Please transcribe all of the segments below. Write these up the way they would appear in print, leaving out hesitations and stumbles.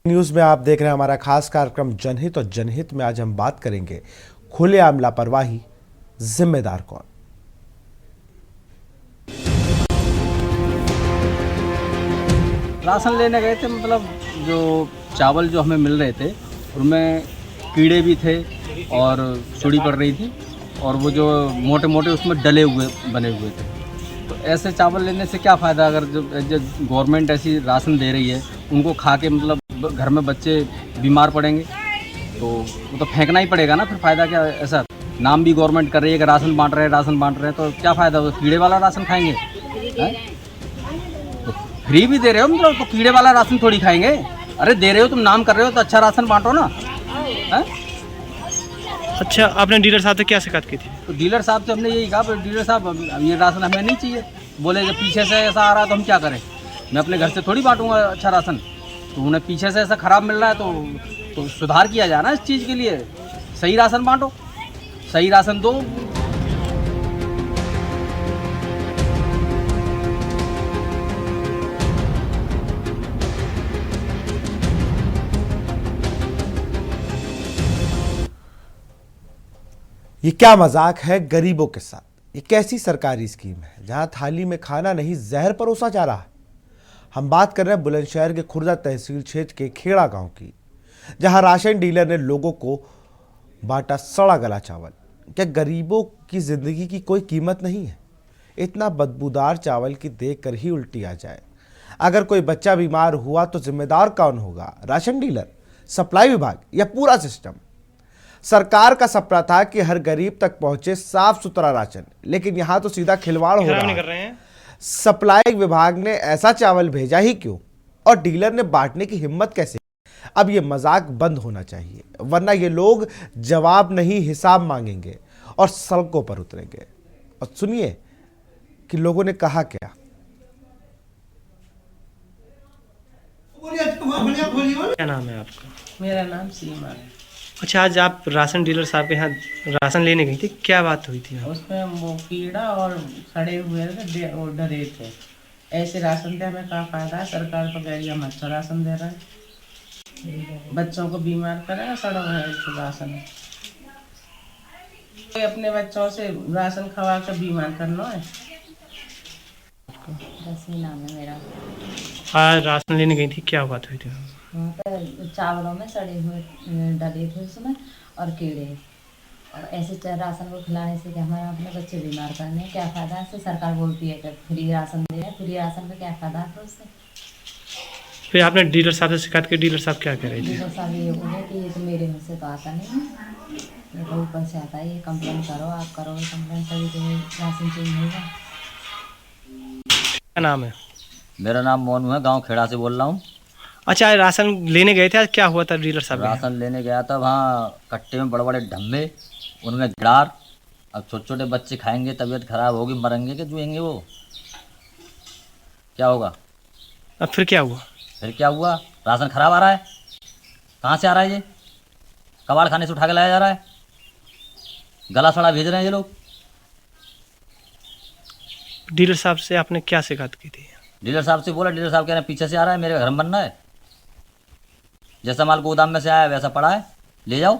News में आप देख रहे हैं हमारा खास कार्यक्रम जनहित। और जनहित में आज हम बात करेंगे खुलेआम लापरवाही, जिम्मेदार कौन। राशन लेने गए थे, मतलब जो चावल जो हमें मिल रहे थे उनमें कीड़े भी थे और सुड़ी पड़ रही थी और वो जो मोटे मोटे उसमें डले हुए बने हुए थे। तो ऐसे चावल लेने से क्या फ़ायदा, अगर जो गवर्नमेंट ऐसी राशन दे रही है उनको खा के मतलब घर में बच्चे बीमार पड़ेंगे तो वो तो फेंकना ही पड़ेगा ना। फिर फ़ायदा क्या। ऐसा नाम भी गवर्नमेंट कर रही है कि राशन बांट रहे हैं तो क्या फ़ायदा, वो कीड़े वाला राशन खाएंगे हैं? तो फ्री भी दे रहे हो मतलब, तो कीड़े वाला राशन थोड़ी खाएंगे। अरे दे रहे हो तुम, नाम कर रहे हो तो अच्छा राशन बांटो ना है? अच्छा, आपने डीलर साहब से क्या शिकायत की थी? तो डीलर साहब से हमने यही कहा, डीलर साहब अब ये राशन हमें नहीं चाहिए। बोले कि पीछे से ऐसा आ रहा है तो हम क्या करें, मैं अपने घर से थोड़ी बांटूंगा अच्छा राशन। तो उन्हें पीछे से ऐसा ख़राब मिल रहा है तो सुधार किया जाए ना इस चीज़ के लिए। सही राशन बांटो, सही राशन दो। ये क्या मजाक है गरीबों के साथ। ये कैसी सरकारी स्कीम है जहां थाली में खाना नहीं जहर परोसा जा रहा है। हम बात कर रहे हैं बुलंदशहर के खुर्दा तहसील क्षेत्र के खेड़ा गांव की, जहां राशन डीलर ने लोगों को बांटा सड़ा गला चावल। क्या गरीबों की जिंदगी की कोई कीमत नहीं है? इतना बदबूदार चावल की देख कर ही उल्टी आ जाए। अगर कोई बच्चा बीमार हुआ तो जिम्मेदार कौन होगा? राशन डीलर, सप्लाई विभाग या पूरा सिस्टम? सरकार का सपना था कि हर गरीब तक पहुंचे साफ सुथरा राशन, लेकिन यहां तो सीधा खिलवाड़ हो रहा कर रहे है। हैं। सप्लाई विभाग ने ऐसा चावल भेजा ही क्यों, और डीलर ने बांटने की हिम्मत कैसे? अब ये मजाक बंद होना चाहिए, वरना ये लोग जवाब नहीं हिसाब मांगेंगे और सड़कों पर उतरेंगे। और सुनिए कि लोगों ने कहा क्या। क्या नाम है आपका? मेरा नाम सीमा है। अच्छा, आज आप राशन डीलर साहब के यहाँ राशन लेने गई थी, क्या बात हुई थी? उसमें वो कीड़ा और सड़े हुए थे और डरे थे। ऐसे राशन दे हमें क्या फायदा है? सरकार तो कह रही है हम अच्छा राशन दे रहे हैं, बच्चों को बीमार करेगा सड़ा हुआ है राशन। कोई अपने बच्चों से राशन खवा कर बीमार करना है? रसी नाम है मेरा। आज राशन लेने गई थी, क्या बात हुई थी? वहाँ पर चावलों में सड़े हुए डले थे उसमें और कीड़े, और ऐसे राशन को खिलाने से क्या हमारे अपने बच्चे बीमार करने क्या फ़ायदा है? इससे सरकार बोलती है कि फ्री राशन दे रहे हैं, फ्री राशन का क्या फ़ायदा है? तो उससे फिर आपने डीलर साहब से शिकायत की, डीलर साहब क्या कह रहे थे? डीलर साहब ये बोले कि ये तो मेरे मुँह से तो आता नहीं है, ये तो ऊपर से आता है, ये कंप्लेन करो, आप करो कंप्लेन, तभी तो ये राशन चेंज होगा। क्या नाम है? मेरा नाम मोनू है, गांव खेड़ा से बोल रहा हूँ। अच्छा, आज राशन लेने गए थे, आज क्या हुआ था डीलर साहब के यहाँ? राशन लेने गया था, वहाँ कट्टे में बड़े बड़े ढम्बे, उनमें गिडार। अब छोटे छोटे बच्चे खाएंगे, तबीयत खराब होगी, मरेंगे कि जुएंगे, वो क्या होगा? अब फिर क्या हुआ? फिर क्या हुआ? राशन खराब आ रहा है। कहाँ से आ रहा है ये? कबाड़ खाने से उठा के लाया जा रहा है, गला सड़ा भेज रहे हैं ये लोग। डीलर साहब से आपने क्या शिकायत की थी? डीलर साहब से बोला, डीलर साहब कह रहे हैं पीछे से आ रहा है, मेरे घर में बनना है, जैसा माल गोदाम में से आया वैसा पड़ा है, ले जाओ।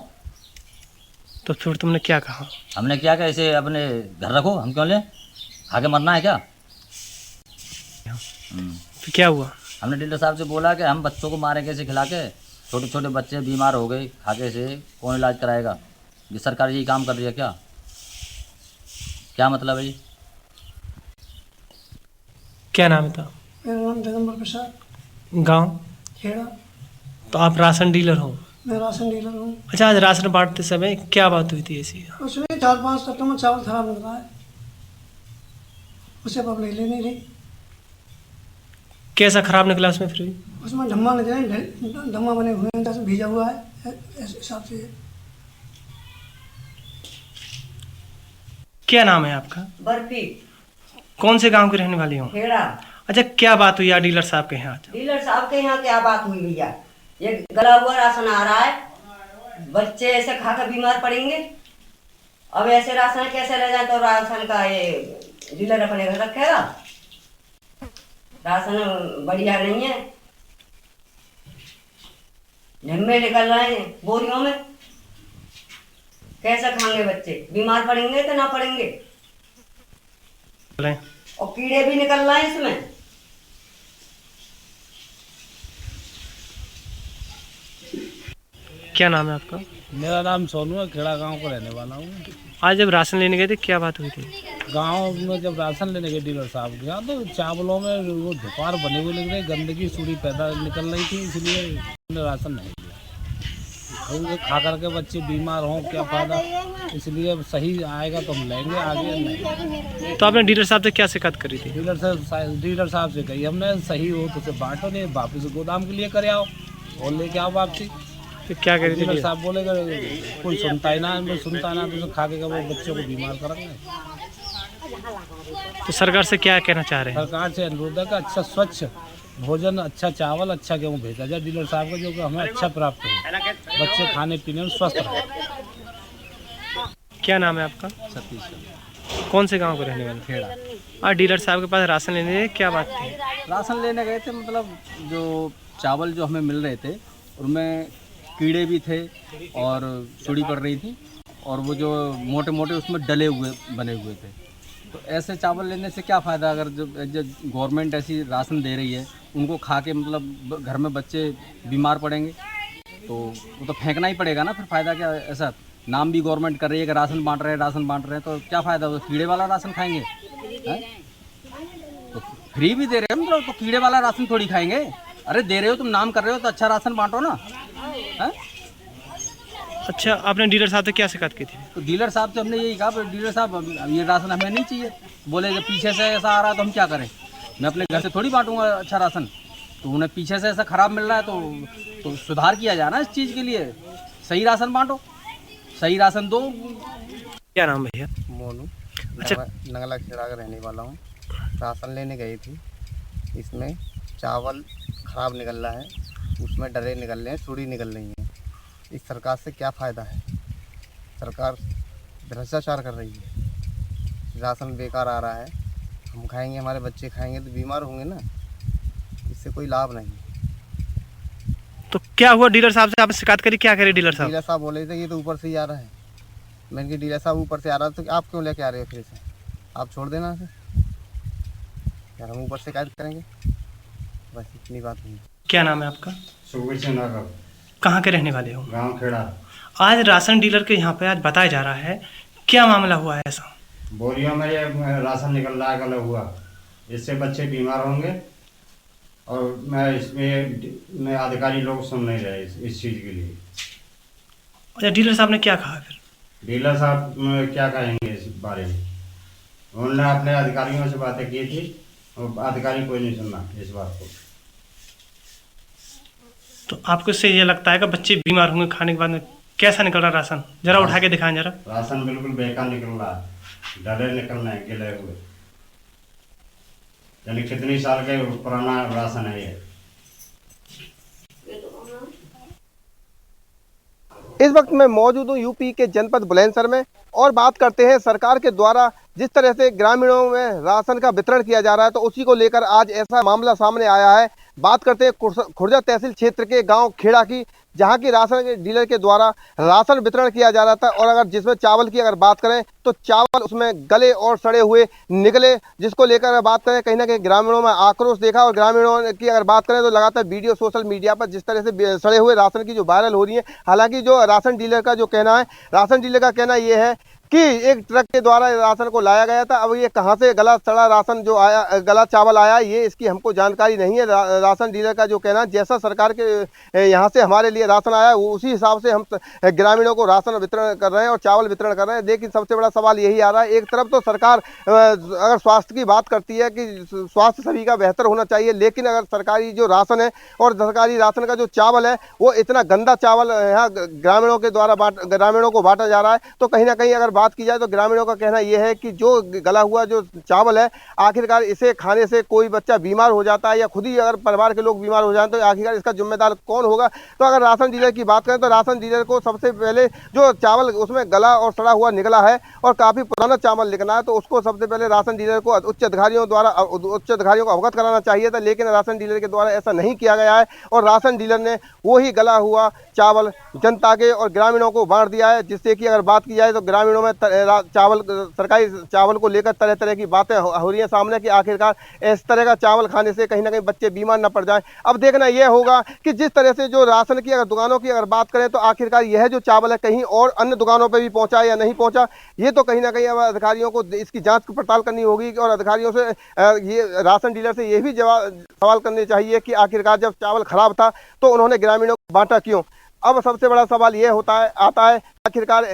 तो फिर तुमने क्या कहा? हमने क्या कहा, इसे अपने घर रखो, हम क्यों लें, खा के मरना है क्या? फिर क्या हुआ? हमने डीलर साहब से बोला कि हम बच्चों को मारें कैसे खिला के, छोटे छोटे बच्चे बीमार हो गए खा के, से कौन इलाज कराएगा? ये सरकार यही काम कर रही है क्या? क्या मतलब है ये? क्या नाम है था? मेरा नाम जगम्बर प्रसाद, गाँव? खेड़ा। तो आप राशन डीलर हो? मैं राशन डीलर हूँ। अच्छा, आज राशन बांटते समय क्या बात हुई थी ऐसी? उसमें 4-5 कट्टों में चावल खराब निकला है, उसे पब्लिक ले नहीं रही। कैसा खराब निकला उसमें फिर भी? उसमें धम्मा निकले, धम्मा बने हुए हैं, जैसे भीजा हुआ है, ऐसे हिसाब से। क्या नाम है आपका? बर्फी, कौन से गांव के रहने वाली हो? खेड़ा। अच्छा, क्या बात हुई यार डीलर साहब के यहाँ आज? डीलर साहब के यहाँ क्या बात हुई भैया? ये गला हुआ राशन आ रहा है, बच्चे ऐसे खा कर बीमार पड़ेंगे। अब ऐसे राशन कैसे ले जाए? तो राशन का ये डीलर अपने घर रखेगा? राशन बढ़िया नहीं है। झम्मे निकल रहे हैं बोरियों में। कैसे खाएंगे बच्चे? बीमार पड़ेंगे कि ना पड़ेंगे? और कीड़े भी निकल रहे हैं इसमें। क्या नाम है आपका? मेरा नाम सोनू है, खेड़ा गांव का रहने वाला हूँ। आज जब राशन लेने गए थे क्या बात हुई थी? गांव में जब राशन लेने गए डीलर साहब के यहाँ, तो चावलों में वो धुपार बने हुए लग रहे, गंदगी सूढ़ी पैदा निकल रही थी, इसलिए हमने राशन नहीं लिया। और खा करके बच्चे बीमार हों क्या फ़ायदा, इसलिए सही आएगा तो हम लेंगे, आगे नहीं। तो आपने डीलर साहब से क्या शिकायत करी थी? डीलर साहब से कही हमने, सही हो तो उसे बांटो, नहीं वापस गोदाम के लिए करे आओ और लेके आओ वापसी। तो क्या करी थी? डीलर साहब बोलेगा कोई सुनता ही ना, सुनता ना तो खा के वो बच्चों को बीमार करेंगे। तो सरकार से क्या कहना चाह रहे हैं? सरकार से अनुरोध है कि अच्छा स्वच्छ भोजन, अच्छा चावल, अच्छा गेहूँ भेजा जाए डीलर साहब को, जो कि हमें अच्छा प्राप्त हो, बच्चे खाने पीने में स्वस्थ रहे। क्या नाम है आपका? सतीश कौन से गांव के रहने वाले? खेड़ा। आज डीलर साहब के पास राशन लेने गए, क्या बात थी? राशन लेने गए थे, मतलब जो चावल जो हमें मिल रहे थे उनमें कीड़े भी थे और सुड़ी पड़ रही थी, और वो जो मोटे मोटे उसमें डले हुए बने हुए थे। तो ऐसे चावल लेने से क्या फ़ायदा, अगर जो गवर्नमेंट ऐसी राशन दे रही है, उनको खा के मतलब घर में बच्चे बीमार पड़ेंगे, तो वो तो फेंकना ही पड़ेगा ना, फिर फ़ायदा क्या? ऐसा नाम भी गवर्नमेंट कर रही है कि राशन बांट रहे हैं, तो क्या फ़ायदा? वो कीड़े वाला राशन खाएंगे है? तो फ्री भी दे रहे हैं मतलब, तो कीड़े वाला राशन थोड़ी खाएंगे। अरे दे रहे हो तुम, नाम कर रहे हो तो अच्छा राशन बांटो ना है? अच्छा, आपने डीलर साहब से क्या शिकायत की थी? तो डीलर साहब से हमने यही कहा, डीलर साहब अब ये राशन हमें नहीं चाहिए। बोले जब पीछे से ऐसा आ रहा है तो हम क्या करें, मैं अपने घर से थोड़ी बांटूंगा अच्छा राशन। तो उन्हें पीछे से ऐसा ख़राब मिल रहा है तो सुधार किया जाए ना इस चीज़ के लिए, सही राशन बांटो, सही राशन दो। क्या नाम भैया? मोनू। अच्छा। नंगला खेड़ा का रहने वाला हूँ। राशन लेने गई थी, इसमें चावल ख़राब निकल रहा है, उसमें डरे निकल रहे हैं, सूढ़ी निकल रही है। इस सरकार से क्या फ़ायदा है? सरकार भ्रष्टाचार कर रही है, राशन बेकार आ रहा है, हम खाएंगे, हमारे बच्चे खाएंगे तो बीमार होंगे ना, इससे कोई लाभ नहीं। तो क्या हुआ? डीलर साहब से आपने शिकायत करी, क्या करे डीलर साहब? डीलर साहब बोले थे ये तो ऊपर से ही आ रहा है। मैंने कहा डीलर साहब ऊपर से आ रहा है तो आप क्यों लेके आ रहे हो फिर से? आप छोड़ देना से यार, हम ऊपर से शिकायत करेंगे, बस इतनी बात नहीं। क्या नाम है आपका? सुखबीर सिंह नागर, कहाँ के रहने वाले हो? गांव खेड़ा। आज राशन डीलर के यहाँ पे आज बताया जा रहा है, क्या मामला हुआ है ऐसा? बोरियों में ये राशन निकल रहा है गला हुआ, इससे बच्चे बीमार होंगे, और मैं अधिकारी लोग सुन नहीं रहे इस चीज़ के लिए। अच्छा, डीलर साहब ने क्या कहा फिर? डीलर साहब क्या कहेंगे इस बारे में? उन्होंने अपने अधिकारियों से बातें की थी और अधिकारी कोई नहीं सुनना इस बात को। तो आपको इससे ये लगता है कि बच्चे बीमार होंगे खाने के बाद में? कैसा निकल रहा राशन, जरा उठा के दिखाएं जरा। राशन बिल्कुल बेकार निकल रहा है, डले निकल रहे हैं गिले हुए, यानी कितनी साल के पुराना राशन है ये। इस वक्त मैं मौजूद हूँ यूपी के जनपद बुलंदशहर में, और बात करते हैं सरकार के द्वारा जिस तरह से ग्रामीणों में राशन का वितरण किया जा रहा है, तो उसी को लेकर आज ऐसा मामला सामने आया है। बात करते हैं खुर्जा तहसील क्षेत्र के गांव खेड़ा की, जहां की राशन डीलर के द्वारा राशन वितरण किया जा रहा था, और अगर जिसमें चावल की अगर बात करें तो चावल उसमें गले और सड़े हुए निकले, जिसको लेकर बात करें कहीं ना कहीं ग्रामीणों में आक्रोश देखा। और ग्रामीणों की अगर बात करें तो लगातार वीडियो सोशल मीडिया पर जिस तरह से सड़े हुए राशन की जो वायरल हो रही है। हालांकि जो राशन डीलर का जो कहना है, राशन डीलर का कहना ये है कि एक ट्रक के द्वारा राशन को लाया गया था। अब ये कहां से गला सड़ा राशन जो आया, गला चावल आया, ये इसकी हमको जानकारी नहीं है। राशन डीलर का जो कहना है, जैसा सरकार के यहाँ से हमारे लिए राशन आया उसी हिसाब से हम ग्रामीणों को राशन वितरण कर रहे हैं और चावल वितरण कर रहे हैं। लेकिन सबसे बड़ा सवाल यही आ रहा है, एक तरफ तो सरकार अगर स्वास्थ्य की बात करती है कि स्वास्थ्य सभी का बेहतर होना चाहिए, लेकिन अगर सरकारी जो राशन है और सरकारी राशन का जो चावल है वो इतना गंदा चावल यहाँ ग्रामीणों के द्वारा ग्रामीणों को बांटा जा रहा है, तो कहीं ना कहीं अगर बात की जाए तो ग्रामीणों का कहना यह है कि जो गला हुआ जो चावल है, आखिरकार इसे खाने से कोई बच्चा बीमार हो जाता है या खुद ही अगर परिवार के लोग बीमार हो जाए तो आखिरकार इसका जिम्मेदार कौन होगा। तो अगर राशन डीलर की बात करें तो राशन डीलर को सबसे पहले जो चावल उसमें गला और सड़ा हुआ निकला है और काफ़ी पुराना चावल निकला है, तो उसको सबसे पहले राशन डीलर को उच्च अधिकारियों को अवगत कराना चाहिए था, लेकिन राशन डीलर के द्वारा ऐसा नहीं किया गया है और राशन डीलर ने वही गला हुआ चावल जनता के और ग्रामीणों को बांट दिया है, जिससे कि अगर बात की जाए तो ग्रामीणों में सरकारी चावल को लेकर तरह तरह की बातें हो रही हैं सामने कि आखिरकार इस तरह का चावल खाने से कहीं ना कहीं बच्चे बीमार न पड़ जाएं। अब देखना यह होगा कि जिस तरह से जो राशन की अगर दुकानों की अगर बात करें तो आखिरकार यह जो चावल है कहीं और अन्य दुकानों पर भी पहुंचा या नहीं पहुंचा, ये तो कहीं ना कहीं अब अधिकारियों को इसकी जांच पड़ताल करनी होगी और अधिकारियों से ये राशन डीलर से ये भी सवाल करने चाहिए कि आखिरकार जब चावल खराब था तो उन्होंने ग्रामीणों को बांटा क्यों। अब सबसे बड़ा सवाल ये आता है आखिरकार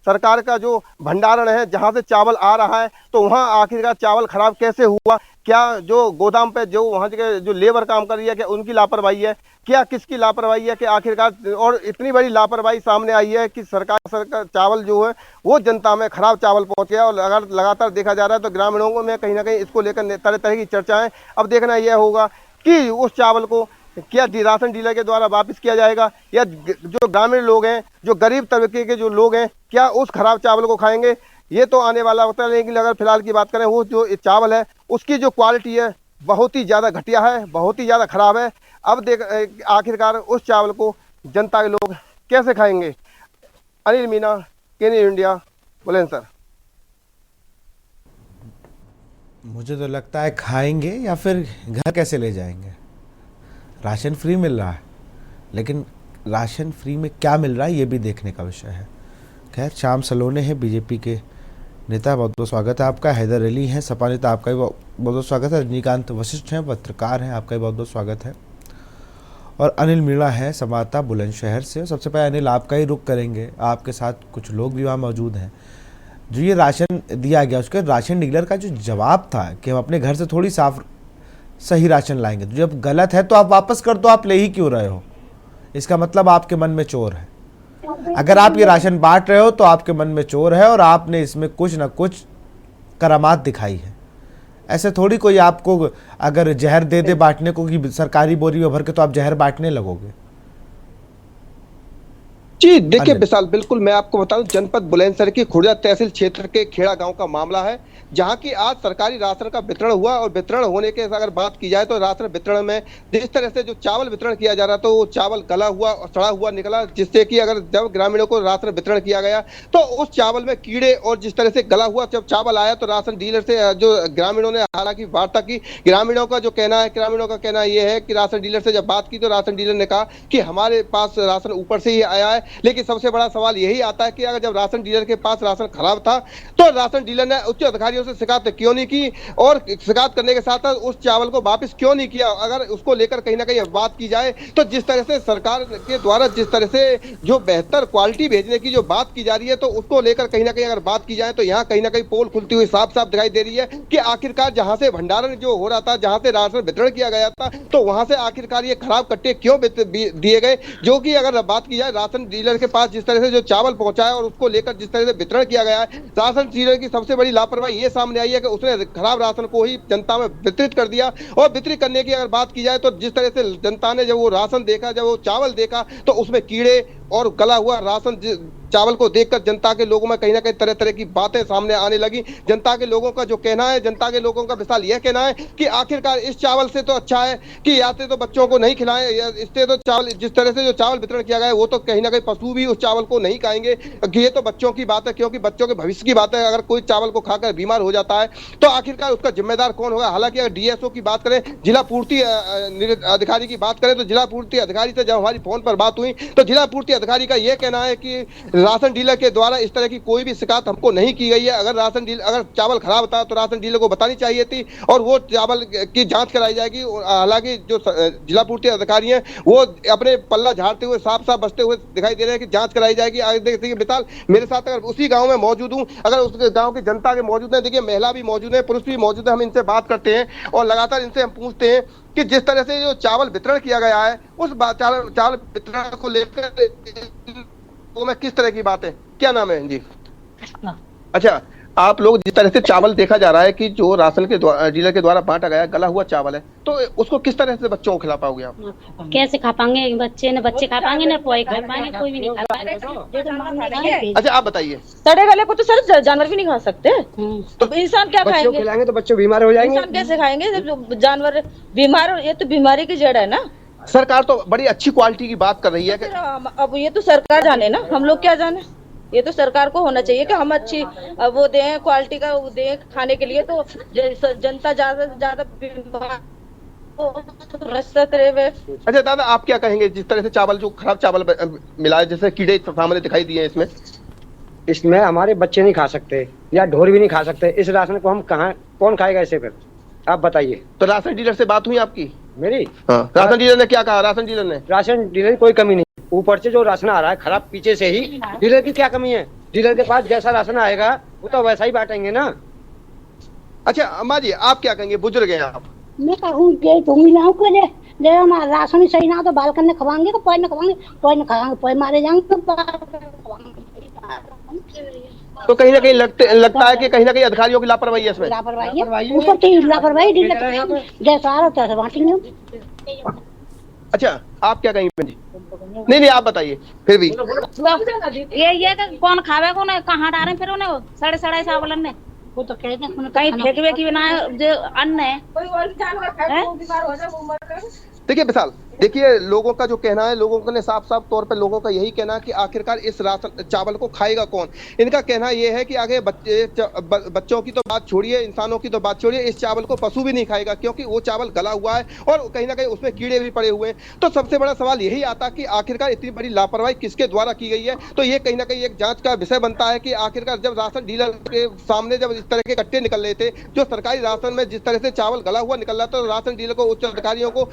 सरकार का जो भंडारण है जहां से चावल आ रहा है तो वहां आखिरकार चावल खराब कैसे हुआ, क्या जो गोदाम पे जो वहां के जो लेबर काम कर रही है क्या उनकी लापरवाही है, क्या किसकी लापरवाही है कि आखिरकार और इतनी बड़ी लापरवाही सामने आई है कि सरकार चावल जो है वो जनता में खराब चावल पहुंच गया और अगर लगातार देखा जा रहा है तो ग्रामीणों में कहीं ना कहीं इसको लेकर तरह तरह की चर्चाएं। अब देखना यह होगा कि उस चावल को क्या राशन डीलर के द्वारा वापस किया जाएगा या जो ग्रामीण लोग हैं, जो गरीब तबके के जो लोग हैं, क्या उस खराब चावल को खाएंगे, ये तो आने वाला होता है। लेकिन अगर फिलहाल की बात करें वो जो चावल है उसकी जो क्वालिटी है बहुत ही ज़्यादा घटिया है, बहुत ही ज़्यादा खराब है। अब आखिरकार उस चावल को जनता के लोग कैसे खाएंगे। अनिल मीना, केनी इंडिया, बुलंदशहर। मुझे तो लगता है खाएंगे या फिर घर कैसे ले जाएंगे। राशन फ्री मिल रहा है, लेकिन राशन फ्री में क्या मिल रहा है ये भी देखने का विषय है। खैर, श्याम सलोने हैं बीजेपी के नेता, बहुत बहुत स्वागत है आपका। हैदर अली हैं सपा नेता, आपका भी बहुत बहुत स्वागत है। रजनीकांत वशिष्ठ हैं, पत्रकार हैं, आपका भी बहुत बहुत स्वागत है। और अनिल मीणा है संवाददाता बुलंदशहर से। सबसे पहले अनिल आपका ही रुख करेंगे, आपके साथ कुछ लोग भी वहाँ मौजूद हैं। जो ये राशन दिया गया उसके राशन डीलर का जो जवाब था कि हम अपने घर से थोड़ी सही राशन लाएंगे, तो जब गलत है तो आप वापस कर दो, आप ले ही क्यों रहे हो, इसका मतलब आपके मन में चोर है। अगर आप ये राशन बांट रहे हो तो आपके मन में चोर है और आपने इसमें कुछ ना कुछ करामात दिखाई है। ऐसे थोड़ी कोई आपको अगर जहर दे दे बांटने को कि सरकारी बोरी में भर के तो आप जहर बांटने लगोगे। जी देखिए विशाल, बिल्कुल मैं आपको बताऊं, जनपद बुलंदशहर की खुर्जा तहसील क्षेत्र के खेड़ा गांव का मामला है, जहां की आज सरकारी राशन का वितरण हुआ और वितरण होने के अगर बात की जाए तो राशन वितरण में जिस तरह से जो चावल वितरण किया जा रहा था वो चावल गला हुआ और सड़ा हुआ निकला, जिससे कि अगर जब ग्रामीणों को राशन वितरण किया गया तो उस चावल में कीड़े और जिस तरह से गला हुआ जब चावल आया तो राशन डीलर से जो ग्रामीणों ने हालांकि वार्ता की, ग्रामीणों का कहना यह है कि राशन डीलर से जब बात की तो राशन डीलर ने कहा कि हमारे पास राशन ऊपर से ही आया है। लेकिन सबसे बड़ा सवाल यही आता है कि अगर जब राशन डीलर के पास राशन खराब था तो राशन डीलर ने उच्च अधिकारियों से शिकायत क्यों नहीं की और शिकायत करने के साथ साथ उस चावल को वापस क्यों नहीं किया। अगर उसको लेकर कहीं ना कहीं बात की जाए तो जिस तरह से सरकार के द्वारा जिस तरह से जो बेहतर क्वालिटी भेजने की जो बात की जा रही है तो उसको लेकर कहीं ना कहीं अगर बात की जाए तो यहाँ कहीं ना कहीं पोल खुलती हुई साफ साफ दिखाई दे रही है कि आखिरकार जहां से भंडारण जो हो रहा था, जहां से राशन वितरण किया गया था, तो वहां से आखिरकार ये खराब कट्टे क्यों दिए गए। जो कि अगर बात की जाए राशन डीलर के पास जिस तरह से जो चावल पहुंचा है और उसको लेकर जिस तरह से वितरण किया गया है, राशन डीलर की सबसे बड़ी लापरवाही ये सामने आई है कि उसने खराब राशन को ही जनता में वितरित कर दिया। और वितरित करने की अगर बात की जाए तो जिस तरह से जनता ने जब वो राशन देखा, जब वो चावल देखा तो उसमें कीड़े और गला हुआ राशन चावल को देखकर जनता के लोगों में कहीं ना कहीं तरह तरह की बातें सामने आने लगी। जनता के लोगों का जो कहना है, जनता के लोगों का विशाल यह कहना है कि आखिरकार इस चावल से तो अच्छा है कि या तो बच्चों को नहीं खिलाएं, या इससे तो चावल जिस तरह से जो चावल वितरण किया गया है वो तो कहीं ना कहीं पशु भी उस चावल को नहीं खाएंगे। ये तो बच्चों की बात है, क्योंकि बच्चों के भविष्य की बात है। अगर कोई चावल को खाकर बीमार हो जाता है तो आखिरकार उसका जिम्मेदार कौन होगा। हालांकि अगर डीएसओ की बात करें, जिला पूर्ति अधिकारी की बात करें तो जिला पूर्ति अधिकारी से जब हमारी फोन पर बात हुई तो जिला पूर्ति अधिकारी का यह कहना है कि राशन डीलर के द्वारा इस तरह की कोई भी शिकायत हमको नहीं की गई है। अगर चावल खराब था तो राशन डीलर को बतानी चाहिए थी और वो चावल की जांच कराई जाएगी। हालांकि जो जिला पूर्ति अधिकारी हैं वो अपने पल्ला झाड़ते हुए साफ साफ बचते हुए दिखाई दे रहे हैं कि जांच कराई जाएगी। आगे देखिए विशाल, मेरे साथ अगर उसी गाँव में मौजूद हूँ, अगर उस गाँव की जनता के मौजूद है, देखिए महिला भी मौजूद है, पुरुष भी मौजूद है, हम इनसे बात करते हैं और लगातार इनसे हम पूछते हैं कि जिस तरह से जो चावल वितरण किया गया है उस चावल वितरण को लेकर में किस तरह की बात है। क्या नाम है जी? अच्छा, आप लोग जिस तरह से चावल देखा जा रहा है कि जो राशन के डीलर के द्वारा बांटा गया गला हुआ चावल है, तो उसको किस तरह से बच्चों को खिला पाओगे आप? कैसे खा पाएंगे बच्चे खा पाएंगे ना कोई खा पाएंगे, कोई भी नहीं खा पाएगा। अच्छा, आप बताइए। सड़े गले को तो सर जानवर भी नहीं खा सकते, तो इंसान क्या खाएंगे? खिलाएंगे तो बच्चे बीमार हो जाएंगे। इंसान कैसे खाएंगे जब जानवर बीमार? ये तो बीमारी की जड़ है ना। सरकार तो बड़ी अच्छी क्वालिटी की बात कर रही है कि अब ये तो सरकार जाने ना, हम लोग क्या जाने। ये तो सरकार को होना चाहिए कि हम अच्छी वो दें, क्वालिटी का वो दें खाने के लिए, तो जनता ज्यादा से ज्यादा अच्छा दादा, आप क्या कहेंगे जिस तरह से चावल, जो खराब चावल मिला है, जैसे कीड़े सामने दिखाई दिए हैं इसमें हमारे बच्चे नहीं खा सकते या ढोर भी नहीं खा सकते। इस राशन को हम कौन खाएगा इसे? फिर आप बताइए। तो राशन डीलर से बात हुई आपकी? मेरी? हाँ। राशन डीलर ने क्या कहा? राशन डीलर की कोई कमी नहीं, ऊपर से जो राशन आ रहा है खराब, पीछे से ही। डीलर की क्या कमी है? डीलर के पास जैसा राशन आएगा वो तो वैसा ही बांटेंगे ना। अच्छा अम्मा जी, आप क्या कहेंगे? बुजुर्ग हैं आप। मैं कहूँ राशन सही ना तो बाल करने खवाएंगे तो पैर न खवाएंगे, पैर न खाएंगे पैर मारे जाएंगे। तो कहीं ना कहीं लगता है कि कहीं ना कहीं अधिकारियों की लापरवाही है इसमें। लापरवाही जैसा आ रहा है बांटेंगे। अच्छा, आप क्या कहेंगे जी? नहीं, आप बताइए फिर भी। ये कौन खावे को ना, कहाँ डालें फिर उन्हें सड़े चावल ने, वो तो कहीं फेंकवे की बिना जो अन्न है। देखिए विशाल, देखिए लोगों का जो कहना है, लोगों ने साफ तौर पे लोगों का यही कहना है कि आखिरकार इस राशन चावल को खाएगा कौन। इनका कहना यह है कि आगे बच्चों की तो बात छोड़िए, इंसानों की तो बात छोड़िए, इस चावल को पशु भी नहीं खाएगा, क्योंकि वो चावल गला हुआ है और कहीं ना कहीं उसमें कीड़े भी पड़े हुए हैं। तो सबसे बड़ा सवाल यही आता कि आखिरकार इतनी बड़ी लापरवाही किसके द्वारा की गई है। तो ये कहीं ना कहीं एक जांच का विषय बनता है कि आखिरकार जब राशन डीलर के सामने जब इस तरह के कट्टे निकल रहे थे, जो सरकारी राशन में जिस तरह से चावल गला हुआ निकल रहा था, तो राशन डीलर को, उच्च अधिकारियों को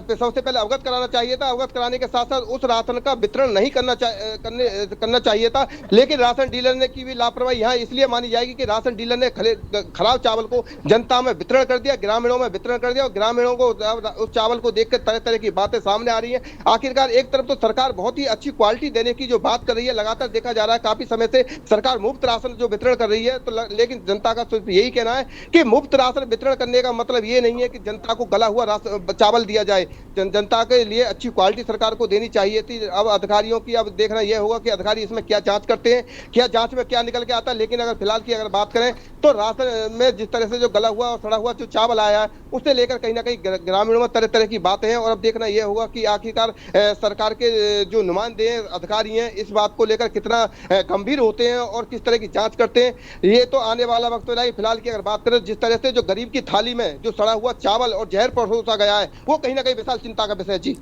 सबसे पहले अवगत कराना चाहिए था। अवगत कराने के साथ साथ उस राशन का वितरण नहीं करना चाहिए था। लेकिन राशन डीलर ने की भी लापरवाही यहाँ इसलिए मानी जाएगी कि राशन डीलर ने खराब चावल को जनता में वितरण कर दिया, ग्रामीणों में वितरण कर दिया, और ग्रामीणों को उस चावल को देखकर तरह तरह की बातें सामने आ रही हैं। आखिरकार एक तरफ तो सरकार बहुत ही अच्छी क्वालिटी देने की जो बात कर रही है, लगातार देखा जा रहा है काफी समय से सरकार मुफ्त राशन जो वितरण कर रही है, तो लेकिन जनता का सिर्फ यही कहना है कि मुफ्त राशन वितरण करने का मतलब ये नहीं है कि जनता को गला हुआ चावल दिया जाए। जनता के लिए अच्छी क्वालिटी सरकार को देनी चाहिए थी। अब अधिकारियों की अब देखना यह होगा कि अधिकारी इसमें क्या जांच करते हैं, क्या जांच में क्या निकल के आता है। लेकिन अगर फिलहाल की अगर बात करें तो राशन में जिस तरह से जो गला हुआ और सड़ा हुआ जो चावल आया है, उससे लेकर कहीं ना कहीं ग्रामीणों में तरह तरह की बातें हैं। और अब देखना यह होगा कि आखिरकार सरकार के जो नुमाइंदे हैं, अधिकारी हैं, इस बात को लेकर कितना गंभीर होते हैं और किस तरह की जाँच करते हैं, ये तो आने वाला वक्त रहेगा। फिलहाल की अगर बात करें, जिस तरह से जो गरीब की थाली में जो सड़ा हुआ चावल और जहर परोसा गया है, वो कहीं ना कहीं विशाल चिंता का विषय है। जी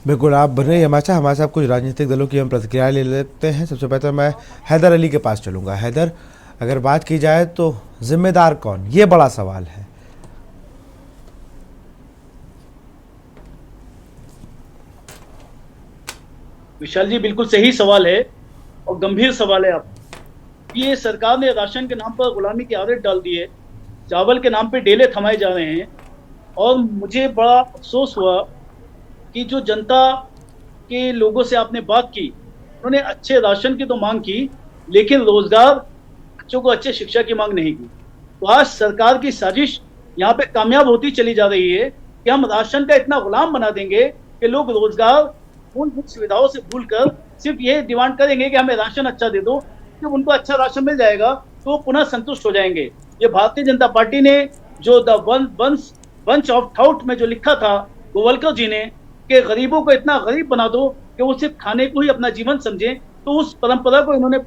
बिल्कुल, आप बन रही हमारे साथ कुछ राजनीतिक दलों की हम प्रतिक्रिया ले लेते हैं। सबसे पहले तो मैं हैदर अली के पास चलूंगा। हैदर, अगर बात की जाए तो जिम्मेदार कौन, ये बड़ा सवाल है। विशाल जी, बिल्कुल सही सवाल है और गंभीर सवाल है। आप ये सरकार ने राशन के नाम पर गुलामी की आदत डाल दी है, चावल के नाम पे डेले थमाए जा रहे हैं। और मुझे बड़ा अफसोस हुआ कि जो जनता के लोगों से आपने बात की, उन्होंने अच्छे राशन की तो मांग की, लेकिन रोजगार, बच्चों को अच्छे शिक्षा की मांग नहीं की। तो आज सरकार की साजिश यहाँ पे कामयाब होती चली जा रही है कि हम राशन का इतना गुलाम बना देंगे कि लोग रोजगार, मूलभूत सुविधाओं से भूलकर सिर्फ ये डिमांड करेंगे कि हमें राशन अच्छा दे दो। जब उनको अच्छा राशन मिल जाएगा तो वो पुनः संतुष्ट हो जाएंगे। ये भारतीय जनता पार्टी ने जो द बंच ऑफ थाउट में जो लिखा था गोवलकर जी ने कि गरीबों को इतना गरीब बना दो कि वो सिर्फ खाने को ही अपना जीवन समझें, तो उस परंपरा को इन्होंने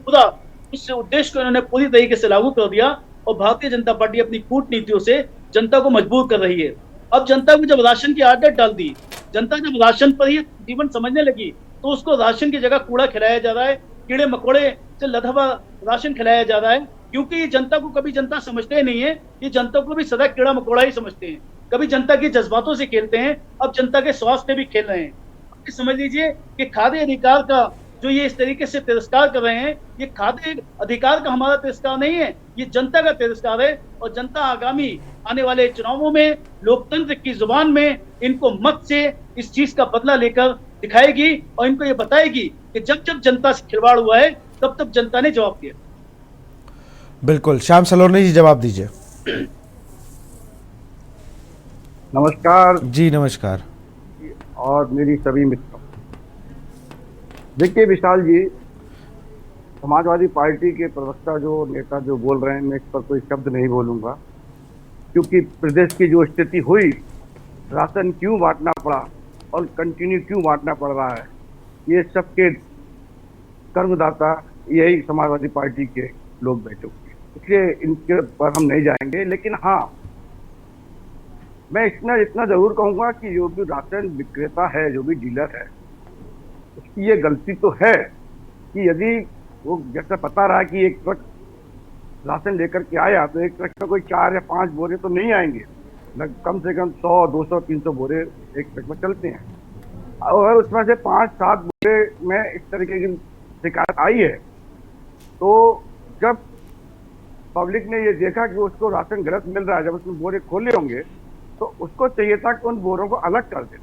उस उद्देश्य को इन्होंने पूरी तरीके से लागू कर दिया। और भारतीय जनता पार्टी अपनी कूटनीतियों से जनता को मजबूर कर रही है। अब जनता को जब राशन की आदत डाल दी, जनता जब राशन पर ही जीवन समझने लगी, तो उसको राशन की जगह कूड़ा खिलाया जा रहा है, कीड़े मकोड़े से लदा हुआ राशन खिलाया जा रहा है। क्योंकि जनता को कभी जनता समझते नहीं है, ये जनता को भी सदा कीड़ा मकोड़ा ही समझते हैं, कभी जनता के जज्बातों से खेलते हैं। अब जनता के स्वास्थ्य पे भी खेल रहे हैं। समझ लीजिए कि खाद्य अधिकार का जो ये इस तरीके से तिरस्कार कर रहे हैं, ये खाद्य अधिकार का हमारा तिरस्कार नहीं है, ये जनता का तिरस्कार है। और जनता आगामी आने वाले चुनावों में लोकतंत्र की जुबान में इनको मत से इस चीज का बदला लेकर दिखाएगी और इनको ये बताएगी कि जब जब जनता से खिलवाड़ हुआ है, तब तब जनता ने जवाब दिया। बिल्कुल, श्याम सलोनी जी जवाब दीजिए। नमस्कार जी नमस्कार। और मेरी सभी मित्रों, देखिए विशाल जी, समाजवादी पार्टी के प्रवक्ता जो नेता जो बोल रहे हैं, मैं इस पर कोई शब्द नहीं बोलूंगा, क्योंकि प्रदेश की जो स्थिति हुई, राशन क्यों बांटना पड़ा और कंटिन्यू क्यों बांटना पड़ रहा है, ये सबके कर्मदाता यही समाजवादी पार्टी के लोग बैठे हुए, इसलिए इनके पर हम नहीं जाएंगे। लेकिन हाँ, मैं इतना जरूर कहूंगा कि जो भी राशन विक्रेता है, जो भी डीलर है, उसकी ये गलती तो है कि यदि वो जैसा पता रहा कि एक ट्रक राशन लेकर के आया तो एक ट्रक में कोई 4 या 5 बोरे तो नहीं आएंगे, कम से कम 100, 200, 300 बोरे एक ट्रक में चलते हैं। और उसमें से 5-7 बोरे में इस तरीके की शिकायत आई है, तो जब पब्लिक ने ये देखा कि उसको राशन गलत मिल रहा है, जब उसने बोरे खोले होंगे, तो उसको चाहिए था कि उन बोरों को अलग कर दे।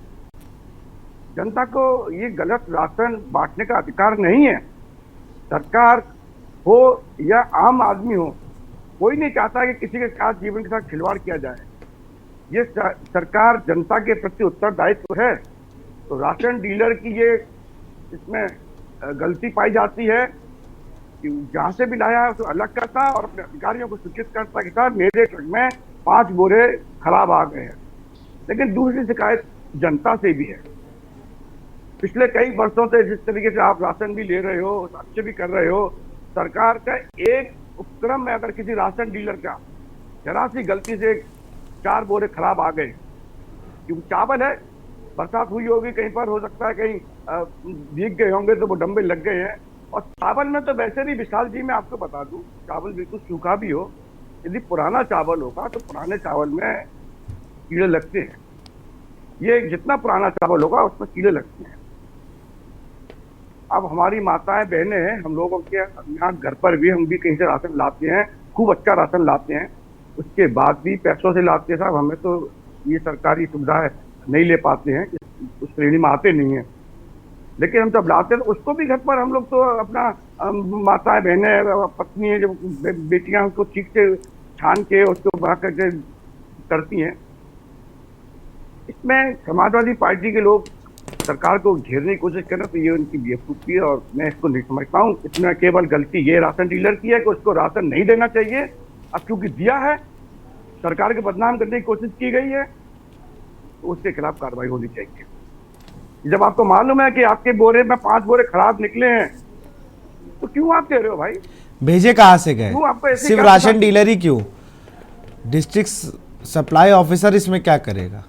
जनता को ये गलत राशन बांटने का अधिकार नहीं है। सरकार हो या आम आदमी हो, कोई नहीं चाहता कि किसी के साथ जीवन के साथ खिलवाड़ किया जाए। ये सरकार जनता के प्रति उत्तरदायित्व है। तो राशन डीलर की ये इसमें गलती पाई जाती है कि जहाँ से भी लाया है उसको अलग करता और अपने अधिकारियों को सूचित करता कि सर मेरे ट्रक में 5 बोरे खराब आ गए हैं। लेकिन दूसरी शिकायत जनता से भी है। पिछले कई वर्षों से जिस तरीके से आप राशन भी ले रहे हो, अच्छे भी कर रहे हो, सरकार का एक उपक्रम में अगर किसी राशन डीलर का जरा सी गलती से 4 बोरे खराब आ गए, क्योंकि चावल है, बरसात हुई होगी, कहीं पर हो सकता है कहीं भीग गए होंगे तो वो डंबे लग गए हैं। और चावल में तो वैसे भी विशाल जी, मैं आपको बता दूं, चावल बिल्कुल सूखा भी हो, यदि पुराना चावल होगा तो पुराने चावल में कीड़े लगते हैं। ये जितना पुराना चावल होगा उसमें कीड़े लगते हैं। अब हमारी माताएं बहनें हैं, हम लोगों के यहाँ घर पर भी हम भी कहीं से राशन लाते हैं, खूब अच्छा राशन लाते हैं, उसके बाद भी पैसों से लाते हैं साहब। हमें तो ये सरकारी सुविधा नहीं ले पाते हैं, उस श्रेणी में आते नहीं हैं। लेकिन हम जब लाते हैं तो उसको भी घर पर हम लोग तो अपना माताएं बहनें पत्नी जो बेटियां उसको ठीक से छान के उसको बना करके करती हैं। इसमें समाजवादी पार्टी के लोग सरकार को घेरने की कोशिश कर रहे, तो ये उनकी बेवकूफ़ी है और मैं इसको नहीं समझता हूँ। इसमें केवल गलती ये राशन डीलर की है कि उसको राशन नहीं देना चाहिए। अब चूंकि दिया है, सरकार को बदनाम करने की कोशिश की गई है, तो उसके खिलाफ कार्रवाई होनी चाहिए। जब आपको मालूम है कि आपके बोरे में 5 बोरे खराब निकले हैं, तो क्यों आप कह रहे हो भाई? भेजे कहाँ से गए? क्यों आपको ऐसे सिर्फ राशन डीलर ही क्यों? डिस्ट्रिक्ट सप्लाई ऑफिसर इसमें क्या करेगा?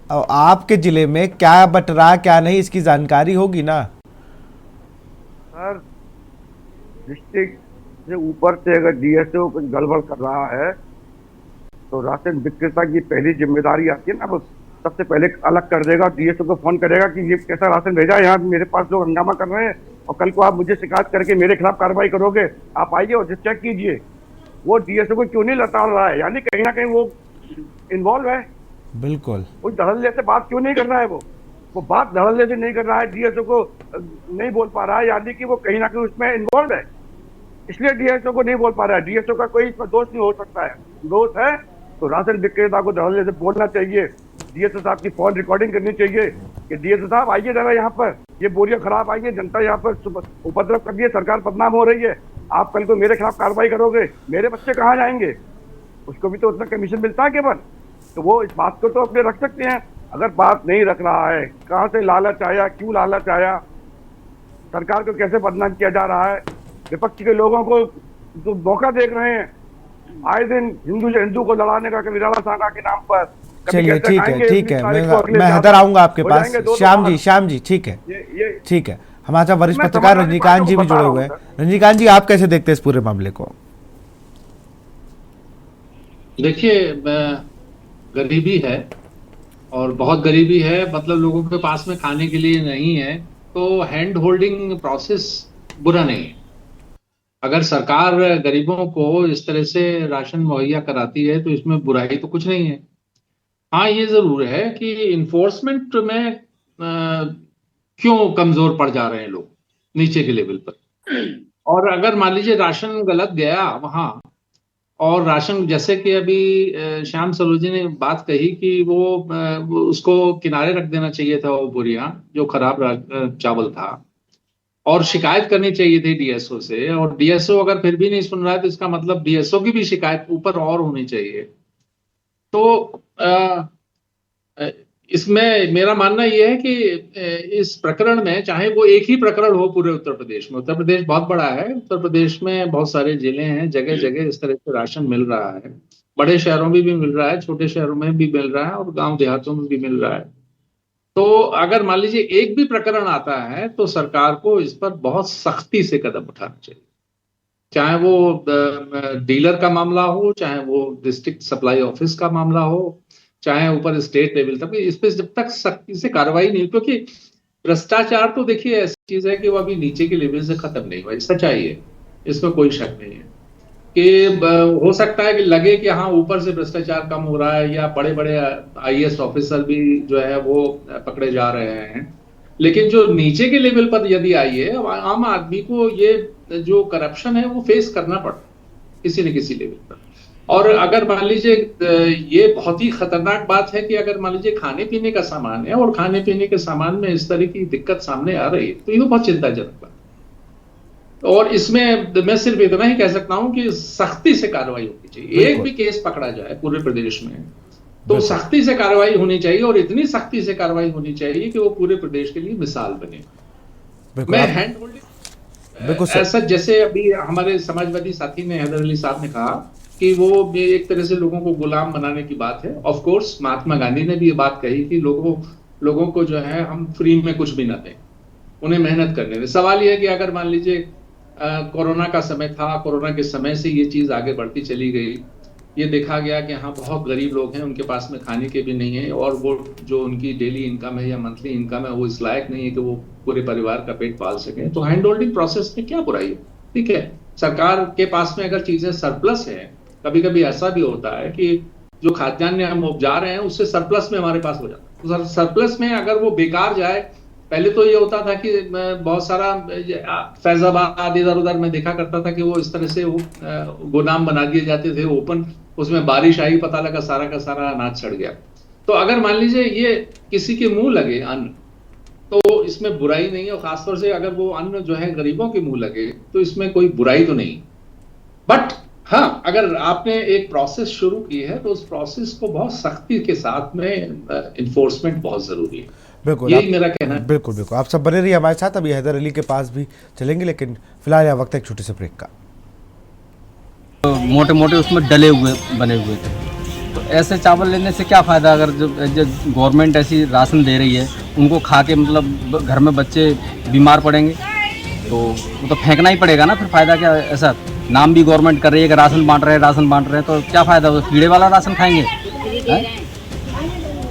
और आपके जिले में क्या बट रहा क्या नहीं, इसकी जानकारी होगी ना सर। डिस्ट्रिक्ट से ऊपर से अगर डीएसओ कुछ गड़बड़ कर रहा है तो राशन विक्रेता की पहली जिम्मेदारी आती है ना, वो सबसे पहले अलग कर देगा, डीएसओ को फोन करेगा कि ये कैसा राशन भेजा है, यहाँ मेरे पास लोग हंगामा कर रहे हैं और कल को आप मुझे शिकायत करके मेरे खिलाफ कार्रवाई करोगे, आप आइए और चेक कीजिए। वो डीएसओ को क्यों नहीं लताड़ रहा है? यानी कहीं ना कहीं वो इन्वॉल्व है। बिल्कुल, वो धड़ल्ले से बात क्यों नहीं कर रहा है? वो बात धड़ल्ले से नहीं कर रहा है, डीएसओ को नहीं बोल पा रहा है, यानी कि वो कहीं ना कहीं उसमें इन्वॉल्व है, इसलिए डीएसओ को नहीं बोल पा रहा है। डीएसओ का कोई इसमें दोष नहीं हो सकता है। दोष है तो राशन विक्रेता को धड़ल्ले से बोलना चाहिए, डीएसओ साहब की फोन रिकॉर्डिंग करनी चाहिए कि डीएसओ साहब आइए जरा यहाँ पर, ये बोरियां खराब आई है, जनता यहाँ पर उपद्रव कर रही है, सरकार बदनाम हो रही है, आप कल को मेरे खिलाफ कार्रवाई करोगे, मेरे बच्चे कहाँ जाएंगे? उसको भी तो उतना कमीशन मिलता है केवल, तो वो इस बात को तो अपने रख सकते हैं। अगर बात नहीं रख रहा है, कहाँ से लालच आया, क्यों लालच आया, सरकार को कैसे बदनाम किया जा रहा है, विपक्ष के लोगों को जो मौका देख रहे हैं आए दिन हिंदू को लड़ाने का, कभी राणा सांगा के नाम पर। चलिए ठीक है, मैं इधर आऊंगा आपके पास। श्याम जी ठीक है, ठीक है। हमारे साथ वरिष्ठ पत्रकार रजनीकांत जी भी जुड़े हुए हैं। रजनीकांत जी, आप कैसे देखते हैं इस पूरे मामले को? देखिए, गरीबी है और बहुत गरीबी है, मतलब लोगों के पास में खाने के लिए नहीं है, तो हैंड होल्डिंग प्रोसेस बुरा नहीं है। अगर सरकार गरीबों को इस तरह से राशन मुहैया कराती है तो इसमें बुराई तो कुछ नहीं है। हाँ, ये जरूर है कि इन्फोर्समेंट में क्यों कमजोर पड़ जा रहे हैं लोग नीचे के लेवल पर। और अगर मान लीजिए राशन गलत गया वहां, और राशन, जैसे कि अभी श्याम सरोजी ने बात कही कि वो उसको किनारे रख देना चाहिए था, वो बोरियां जो खराब चावल था, और शिकायत करनी चाहिए थी डीएसओ से, और डीएसओ अगर फिर भी नहीं सुन रहा है तो इसका मतलब डीएसओ की भी शिकायत ऊपर और होनी चाहिए। तो इसमें मेरा मानना यह है कि इस प्रकरण में, चाहे वो एक ही प्रकरण हो पूरे उत्तर प्रदेश में, उत्तर प्रदेश बहुत बड़ा है, उत्तर प्रदेश में बहुत सारे जिले हैं, जगह जगह इस तरह से राशन मिल रहा है, बड़े शहरों में भी मिल रहा है, छोटे शहरों में भी मिल रहा है, और गांव देहातों में भी मिल रहा है। तो अगर मान लीजिए एक भी प्रकरण आता है तो सरकार को इस पर बहुत सख्ती से कदम उठाना चाहिए, चाहे वो डीलर का मामला हो, चाहे वो डिस्ट्रिक्ट सप्लाई ऑफिस का मामला हो, चाहे ऊपर स्टेट लेवल तक, इस पे जब तक सख्ती से कार्रवाई नहीं, क्योंकि भ्रष्टाचार तो देखिए ऐसी चीज है कि वो अभी नीचे के लेवल से खत्म नहीं हुआ, सच्चाई है, इसमें कोई शक नहीं है कि हो सकता है कि लगे कि हाँ ऊपर से भ्रष्टाचार कम हो रहा है, या बड़े बड़े आईएएस ऑफिसर भी जो है वो पकड़े जा रहे हैं, लेकिन जो नीचे के लेवल पर यदि आई है, आम आदमी को ये जो करप्शन है वो फेस करना पड़ता है किसी न किसी लेवल पर। और अगर मान लीजिए ये बहुत ही खतरनाक बात है कि अगर मान लीजिए खाने पीने का सामान है और खाने पीने के सामान में इस तरह की दिक्कत सामने आ रही है, तो ये बहुत चिंताजनक बात है। और इसमें मैं सिर्फ इतना ही कह सकता हूं कि सख्ती से कार्रवाई होनी चाहिए। एक भी केस पकड़ा जाए पूरे प्रदेश में तो सख्ती से कार्रवाई होनी चाहिए, और इतनी सख्ती से कार्रवाई होनी चाहिए कि वो पूरे प्रदेश के लिए मिसाल बने। मैं हैंड होल्डिंग ऐसा, जैसे अभी हमारे समाजवादी साथी ने, हैदर अली साहब ने कहा कि वो एक तरह से लोगों को गुलाम बनाने की बात है। ऑफ कोर्स महात्मा गांधी ने भी ये बात कही कि लोगों को जो है हम फ्री में कुछ भी ना दें, उन्हें मेहनत करने दें। सवाल ये है कि अगर मान लीजिए कोरोना का समय था, कोरोना के समय से ये चीज आगे बढ़ती चली गई, ये देखा गया कि हाँ बहुत गरीब लोग हैं, उनके पास में खाने के भी नहीं है, और वो जो उनकी डेली इनकम है या मंथली इनकम है वो इस लायक नहीं है कि वो पूरे परिवार का पेट पाल सके, तो हैंड होल्डिंग प्रोसेस में क्या बुराई है? ठीक है, सरकार के पास में अगर चीजें सरप्लस है, कभी कभी ऐसा भी होता है कि जो खाद्यान्न हम उपजा रहे हैं उससे सरप्लस में हमारे पास हो जाता है, तो सरप्लस में अगर वो बेकार जाए, पहले तो ये होता था कि बहुत सारा फैजाबाद इधर उधर में देखा करता था कि वो इस तरह से वो गोदाम बना दिए जाते थे ओपन, उसमें बारिश आई, पता लगा सारा का सारा अनाज सड़ गया। तो अगर मान लीजिए ये किसी के मुंह लगे अन्न, तो इसमें बुराई नहीं है, और खासतौर से अगर वो अन्न जो है गरीबों के मुंह लगे तो इसमें कोई बुराई तो नहीं। बट हाँ, अगर आपने एक प्रोसेस शुरू की है तो उस प्रोसेस को बहुत सख्ती के साथ में इन्फोर्समेंट बहुत जरूरी है। बिल्कुल, यही मेरा कहना है। बिल्कुल बिल्कुल, आप सब बने रहिए हमारे साथ, अभी हैदर अली के पास भी चलेंगे, लेकिन फिलहाल यह वक्त है एक छोटे से ब्रेक का। मोटे मोटे उसमें डले हुए बने हुए थे, तो ऐसे चावल लेने से क्या फ़ायदा? अगर जो गवर्नमेंट ऐसी राशन दे रही है, उनको खा के मतलब घर में बच्चे बीमार पड़ेंगे, तो वो तो फेंकना ही पड़ेगा ना, फिर फ़ायदा क्या? ऐसा नाम भी गवर्नमेंट कर रही है कि राशन बांट रहे हैं, तो क्या फ़ायदा? वो कीड़े वाला राशन खाएंगे,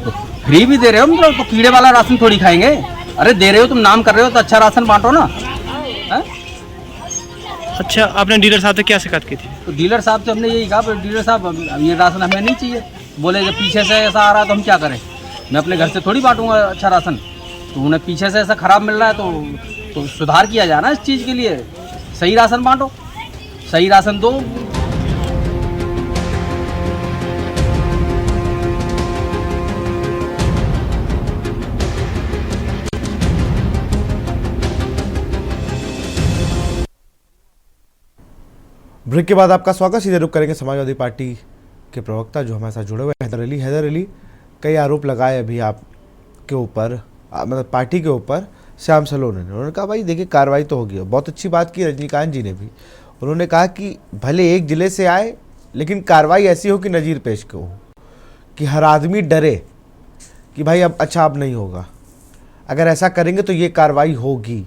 तो फ्री भी दे रहे हो मतलब, तो कीड़े वाला राशन थोड़ी खाएंगे। अरे दे रहे हो तुम, नाम कर रहे हो तो अच्छा राशन बांटो ना। अच्छा, आपने डीलर साहब से क्या शिकायत की थी? तो डीलर साहब से हमने यही कहा, डीलर साहब ये राशन हमें नहीं चाहिए। बोले जब पीछे से ऐसा आ रहा है तो हम क्या करें, मैं अपने घर से थोड़ी बांटूंगा अच्छा राशन, तो उन्हें पीछे से ऐसा ख़राब मिल रहा है तो सुधार किया जाए ना इस चीज़ के लिए। सही राशन बांटो, सही राशन दो। ब्रेक के बाद आपका स्वागत। सीधे रुक करेंगे समाजवादी पार्टी के प्रवक्ता जो हमारे साथ जुड़े हुए हैं, हैदर अली। कई आरोप लगाए अभी आपके ऊपर, मतलब पार्टी के ऊपर, श्याम सलोनी ने। उन्होंने कहा भाई देखिए कार्रवाई तो होगी। बहुत अच्छी बात की रजनीकांत जी ने भी, उन्होंने कहा कि भले एक जिले से आए लेकिन कार्रवाई ऐसी हो कि नज़ीर पेश हो, कि हर आदमी डरे कि भाई अब अच्छा अब नहीं होगा, अगर ऐसा करेंगे तो ये कार्रवाई होगी।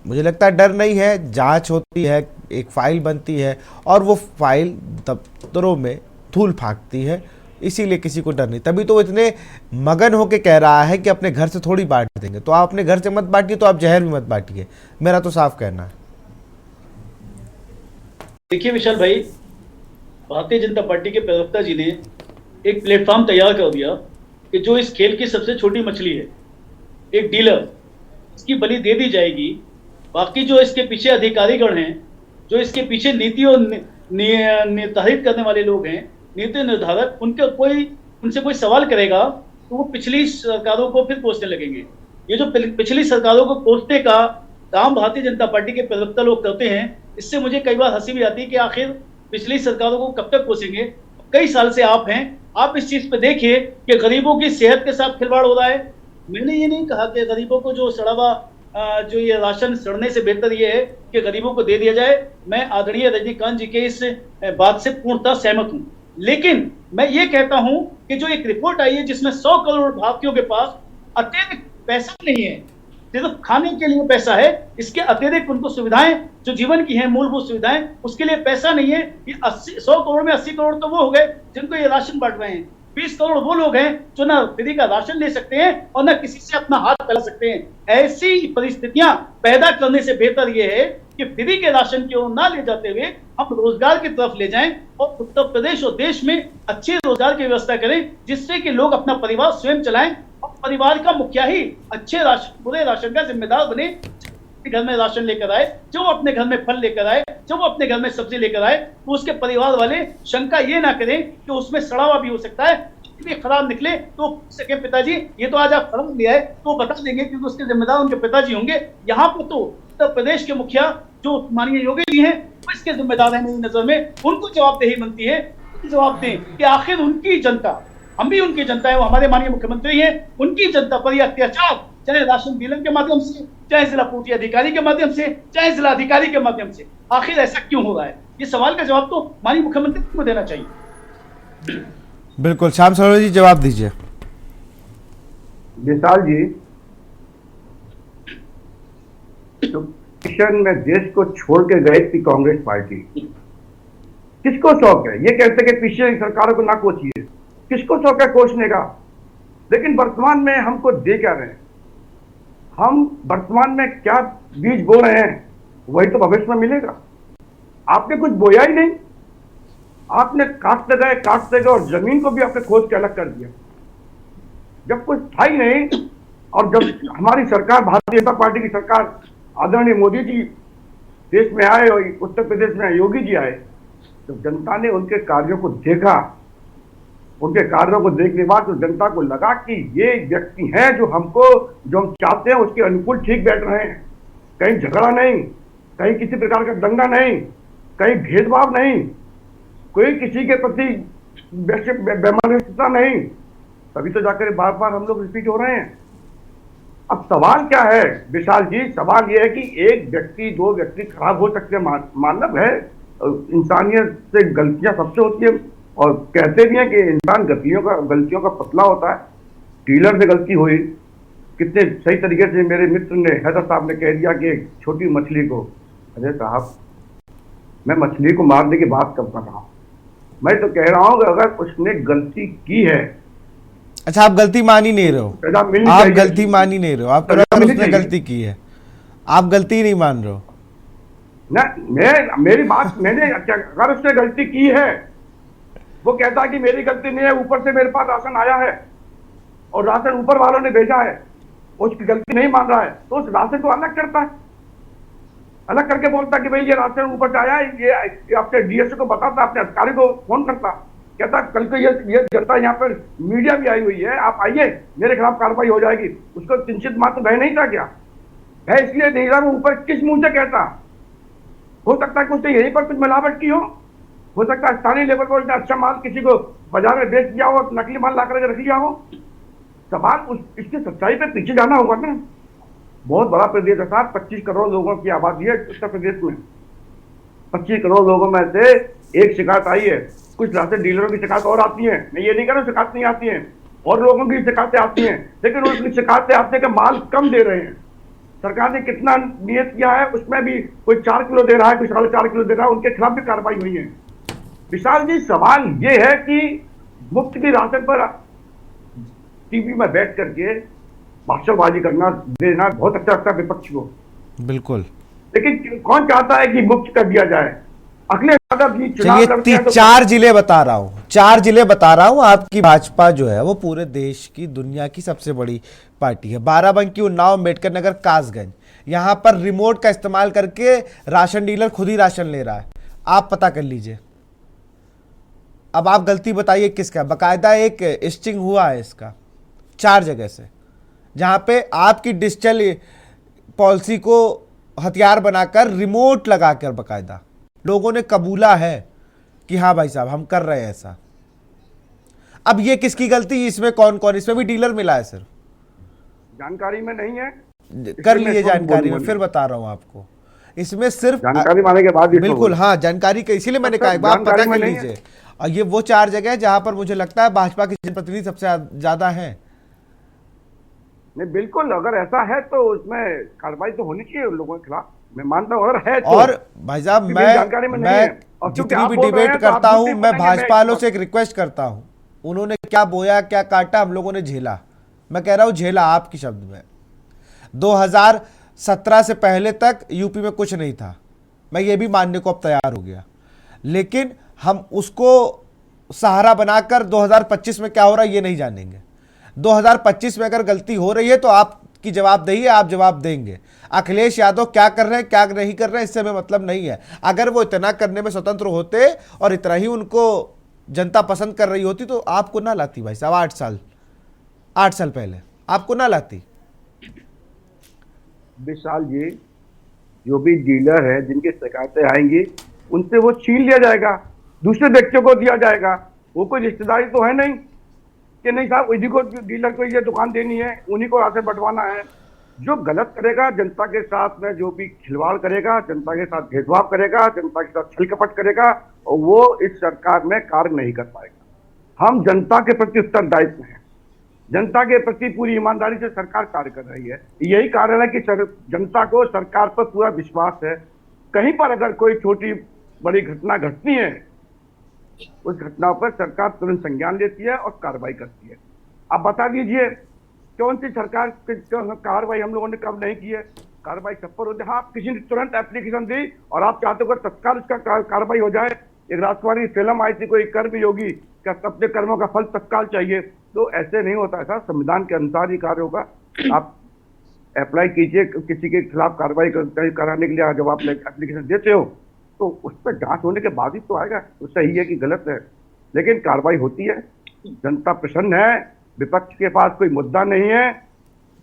मुझे लगता है डर नहीं है, जांच होती है, एक फाइल बनती है और वो फाइल दफ्तरों में धूल फाँकती है, इसीलिए किसी को डर नहीं। तभी तो वो इतने मगन होके कह रहा है कि अपने घर से थोड़ी बांट देंगे। तो आप अपने घर से मत बांटिए तो आप जहर भी मत बांटिए, मेरा तो साफ कहना है। देखिए विशाल भाई, भारतीय जनता पार्टी के प्रवक्ता जी ने एक प्लेटफॉर्म तैयार कर दिया कि जो इस खेल की सबसे छोटी मछली है, एक डीलर, इसकी बलि दे दी जाएगी। बाकी जो इसके पीछे अधिकारीगण हैं, जो इसके पीछे नीति और निर्धारित करने वाले लोग हैं, नीति निर्धारक, उनसे कोई सवाल करेगा तो वो पिछली सरकारों को फिर कोसने लगेंगे। ये जो पिछली सरकारों को कोसने का काम भारतीय जनता पार्टी के प्रवक्ता लोग करते हैं, इससे मुझे कई बार हंसी भी आती है कि आखिर पिछली सरकारों को कब तक कोसेंगे। कई साल से आप हैं, आप इस चीज पे देखिए कि गरीबों की सेहत के साथ खिलवाड़ हो रहा है। मैंने ये नहीं कहा कि गरीबों को जो जो ये राशन सड़ने से बेहतर ये है कि गरीबों को दे दिया जाए। मैं आदरणीय रजनीकांत जी के इस बात से पूर्णतः सहमत हूं, लेकिन मैं ये कहता हूं कि जो एक रिपोर्ट आई है जिसमें 100 करोड़ भारतीयों के पास अतिरिक्त पैसा नहीं है, सिर्फ खाने के लिए पैसा है, इसके अतिरिक्त उनको सुविधाएं जो जीवन की हैं, मूलभूत सुविधाएं, उसके लिए पैसा नहीं है। ये 100 करोड़ में 80 करोड़ तो वो हो गए जिनको ये राशन बांट रहे हैं, 20 करोड़ वो लोग हैं जो ना फ्री का राशन ले सकते हैं और ना किसी से अपना हाथ फैला सकते हैं। ऐसी परिस्थितियां पैदा करने से बेहतर ये है कि फ्री के राशन की ओर ना ले जाते हुए हम रोजगार की तरफ ले जाएं और उत्तर प्रदेश और देश में अच्छे रोजगार की व्यवस्था करें, जिससे कि लोग अपना परिवार स्वयं चलाएं और परिवार का मुखिया ही अच्छे राशन, बुरे राशन का जिम्मेदार बने। घर में राशन लेकर आए, जो अपने घर में फल लेकर आए, जो अपने घर में सब्जी लेकर आए, तो उसके परिवार वाले शंका ये ना करें कि उसमें सड़ा हुआ भी हो सकता है, खराब निकले तो सके पिताजी ये तो आज आप खराब लिया है तो बता देंगे, क्योंकि उसके जिम्मेदार उनके पिताजी होंगे। यहाँ पर तो उत्तर प्रदेश के मुखिया जो माननीय योगी जी हैं वो इसके जिम्मेदार हैं। मेरी नजर में उनको जवाबदेही बनती है, जवाब दें कि आखिर उनकी जनता, हम भी उनकी जनता है, वो हमारे माननीय मुख्यमंत्री हैं, उनकी जनता पर यह अत्याचार चाहे राशन डीलर के माध्यम से, चाहे जिला पूर्ति अधिकारी के माध्यम से, चाहे जिला अधिकारी के माध्यम से, आखिर ऐसा क्यों हो रहा है? ये सवाल का जवाब तो माननीय मुख्यमंत्री को देना चाहिए। बिल्कुल, श्याम सरोज जी जवाब दीजिए। विशाल जी, तो किशन में देश को छोड़ के गए थी कांग्रेस पार्टी, किसको शौक है? ये कहते कि पीछे सरकारों को ना कोचिए, किसको शौक है कोचने का? लेकिन वर्तमान में हमको दे क्या रहे हैं? हम वर्तमान में क्या बीज बो रहे हैं वही तो भविष्य में मिलेगा। आपने कुछ बोया ही नहीं, आपने काटते गए और जमीन को भी आपने खोद के अलग कर दिया जब कुछ था ही नहीं। और जब हमारी सरकार, भारतीय जनता पार्टी की सरकार, आदरणीय मोदी जी देश में आए और उत्तर प्रदेश में योगी जी आए, जब जनता ने उनके कार्यों को देखा, उनके कार्यों को देखने के बाद तो जनता को लगा कि ये व्यक्ति हैं जो हम चाहते हैं उसके अनुकूल ठीक बैठ रहे हैं। कहीं झगड़ा नहीं, कहीं किसी प्रकार का दंगा नहीं, कहीं भेदभाव नहीं, कोई किसी के प्रति वैमनस्यता नहीं, तभी तो जाकर बार बार हम लोग रिपीट हो रहे हैं। अब सवाल क्या है विशाल जी? सवाल ये है कि एक व्यक्ति, दो व्यक्ति खराब हो सकते हैं, मानव है, इंसानियत से गलतियां सबसे होती है और कहते भी हैं कि इंसान गलतियों का पतला होता है। डीलर से गलती हुई, कितने सही तरीके से मेरे मित्र ने, हैदर साहब ने कह दिया कि एक छोटी मछली को, अरे साहब मैं मछली को मारने की बात करता रहा, मैं तो कह रहा हूं कि अगर उसने गलती की है। अच्छा, आप गलती मान ही नहीं रहे हो, आप गलती मान ही नहीं रहे हो, आप उसने गलती की है, आप गलती नहीं मान रहे हो ना। मेरी बात, मैंने अगर उसने गलती की है, वो कहता है कि मेरी गलती नहीं है, ऊपर से मेरे पास राशन आया है और राशन ऊपर वालों ने भेजा है, उसकी गलती नहीं मान रहा है, तो उस राशन को अलग करता है, अलग करके बोलता कि भाई ये राशन ऊपर से आया है, ये अपने डीएसओ को बताता, अपने अधिकारी को फोन करता, कहता कल को ये जनता, यहाँ पर मीडिया भी आई हुई है, आप आइए, मेरे खिलाफ कार्रवाई हो जाएगी। उसको किंचित मात्र भय नहीं था क्या? भय इसलिए नहीं था, वो ऊपर किस मुंह से कहता? हो सकता है कि उसने यहीं पर कुछ मिलावट की हो सकता है स्थानीय लेवल पर उसने अच्छा माल किसी को बाजार में बेच दिया हो, नकली माल ला करके रख लिया हो। सवाल इसकी सच्चाई पे पीछे जाना होगा ना। बहुत बड़ा प्रदेश है साहब, 25 करोड़ लोगों की आबादी है उत्तर प्रदेश में। 25 करोड़ लोगों में से एक शिकायत आई है, कुछ राशन डीलरों की शिकायत और आती है, मैं ये नहीं कह रहा शिकायत नहीं आती है, और लोगों की शिकायतें आती हैं, लेकिन उनकी शिकायतें आती है कि माल कम दे रहे हैं। सरकार ने कितना नियत किया है, उसमें भी कोई 4 किलो दे रहा है, कोई 4.5 किलो दे रहा है, उनके खिलाफ भी कार्रवाई हुई है। विशाल जी, सवाल ये है कि मुफ्त की राशन पर टीवी में बैठ करके भाषणबाजी करना, देना बहुत अच्छा लगता है विपक्ष को, बिल्कुल, लेकिन कौन चाहता है कि मुफ्त कर दिया जाए? अगले चलिए 4 जिले बता रहा हूँ, 4 जिले बता रहा हूँ। आपकी भाजपा जो है वो पूरे देश की, दुनिया की सबसे बड़ी पार्टी है। बाराबंकी, उन्नाव, अम्बेडकर नगर, कासगंज, यहाँ पर रिमोट का इस्तेमाल करके राशन डीलर खुद ही राशन ले रहा है। आप पता कर लीजिए। अब आप गलती बताइए किसका। बाकायदा एक स्टिंग हुआ है इसका 4 जगह से, जहां पे आपकी डिजिटल पॉलिसी को हथियार बनाकर रिमोट लगाकर बाकायदा लोगों ने कबूला है कि हाँ भाई साहब हम कर रहे हैं ऐसा। अब ये किसकी गलती, इसमें कौन कौन, इसमें भी डीलर मिला है सर? जानकारी में नहीं है, कर लिए जानकारी में, फिर बता रहा हूं आपको। इसमें सिर्फ जानकारी माने के बाद बिल्कुल, हाँ जानकारी का, इसीलिए मैंने कहा एक बार पता कर लीजिए। और ये वो 4 जगह है जहां पर मुझे लगता है भाजपा के जनप्रतिनिधि सबसे ज्यादा हैं। नहीं बिल्कुल, अगर ऐसा है तो उसमें कार्रवाई तो होनी चाहिए उन लोगों के खिलाफ, मैं मानता हूँ अगर है तो। और भाई साहब मैं जितनी भी डिबेट करता हूं, मैं भाजपा वालों से एक रिक्वेस्ट करता हूं, उन्होंने क्या बोया क्या काटा हम लोगों ने झेला। मैं कह रहा हूं झेला आपकी शब्द में। 2017 से पहले तक यूपी में कुछ नहीं था, मैं ये भी मानने को अब तैयार हो गया, लेकिन हम उसको सहारा बनाकर 2025 में क्या हो रहा है ये नहीं जानेंगे। 2025 में अगर गलती हो रही है तो आपकी जवाबदेही है, आप जवाब देंगे। अखिलेश यादव क्या कर रहे हैं क्या नहीं कर रहे हैं इससे हमें मतलब नहीं है। अगर वो इतना करने में स्वतंत्र होते और इतना ही उनको जनता पसंद कर रही होती तो आपको ना लाती भाई साहब। 8 साल पहले आपको ना लाती। विशाल जी, जो भी डीलर है जिनकी शिकायतें आएंगी उनसे वो छीन लिया जाएगा, दूसरे व्यक्तियों को दिया जाएगा। वो कोई रिश्तेदारी तो है नहीं कि नहीं साहब इन्हीं को, डीलर को ये दुकान देनी है, उन्हीं को राशन बंटवाना है। जो गलत करेगा, जनता के साथ में जो भी खिलवाड़ करेगा, जनता के साथ भेदभाव करेगा, जनता के साथ छल कपट करेगा, और वो इस सरकार में कार्य नहीं कर पाएगा। हम जनता के प्रति उत्तरदायित्व हैं, जनता के प्रति पूरी ईमानदारी से सरकार कार्य कर रही है। यही कारण है कि जनता को सरकार पर पूरा विश्वास है। कहीं पर अगर कोई छोटी बड़ी घटना घटती है, उस घटना पर सरकार तुरंत संज्ञान लेती है और कार्रवाई करती है। आप बता दीजिए कौन सी सरकार कार्रवाई हम लोगों ने कब नहीं की है? कार्रवाई सब पर होती है। हाँ, किसी ने तुरंत एप्लीकेशन दी और आप चाहते हो तत्काल उसका कार्रवाई हो जाए। एक राष्ट्रवादी फिल्म आई थी कोई कर्मयोगी, क्या अपने कर्मों का फल तत्काल चाहिए? तो ऐसे नहीं होता है सर, संविधान के अनुसार ही कार्य होगा। आप अप्लाई कीजिए, किसी के खिलाफ कार्रवाई कराने के लिए जब आप एप्लीकेशन देते हो तो उस पर जांच होने के बाद ही तो आएगा तो सही है कि गलत है, लेकिन कार्रवाई होती है। जनता प्रसन्न है, विपक्ष के पास कोई मुद्दा नहीं है,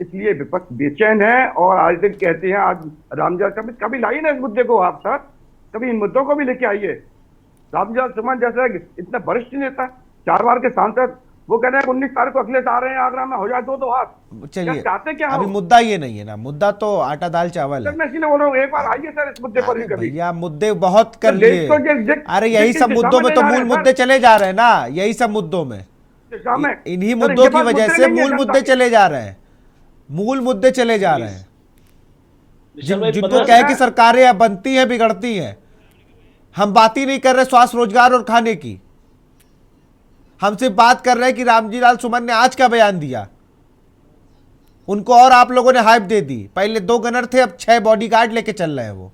इसलिए विपक्ष बेचैन है। और आज दिन कहते हैं, आज रामजल कभी लाइए ना इस मुद्दे को आप सर, कभी इन मुद्दों को भी लेके आइए। रामजल सुमन जैसा इतना वरिष्ठ नेता, 4 बार के सांसद, वो कह रहे हैं 19 तारीख को अखिलेश आ रहे हैं आगरा में, हो जाए दो हाथ। चलिए चाहते क्या अभी मुद्दा ये नहीं है ना, मुद्दा तो आटा दाल चावल है। मैं इसलिए बोल रहा हूँ एक बार आइए सर इस मुद्दे पर भी कभी। भैया मुद्दे बहुत कर लिए। अरे यही सब मुद्दों में तो मूल मुद्दे चले जा रहे हैं ना, यही सब मुद्दों में, इन्हीं मुद्दों की वजह से मूल मुद्दे चले जा रहे हैं, मूल मुद्दे चले जा रहे हैं। जिनको कहे कि सरकारें बनती हैं बिगड़ती हैं, हम बात ही नहीं कर रहे स्वास्थ्य रोजगार और खाने की, हम सिर्फ बात कर रहे हैं कि रामजी लाल सुमन ने आज क्या बयान दिया, उनको और आप लोगों ने हाइप दे दी। पहले 2 गनर थे, अब 6 बॉडीगार्ड लेके चल रहे हैं वो।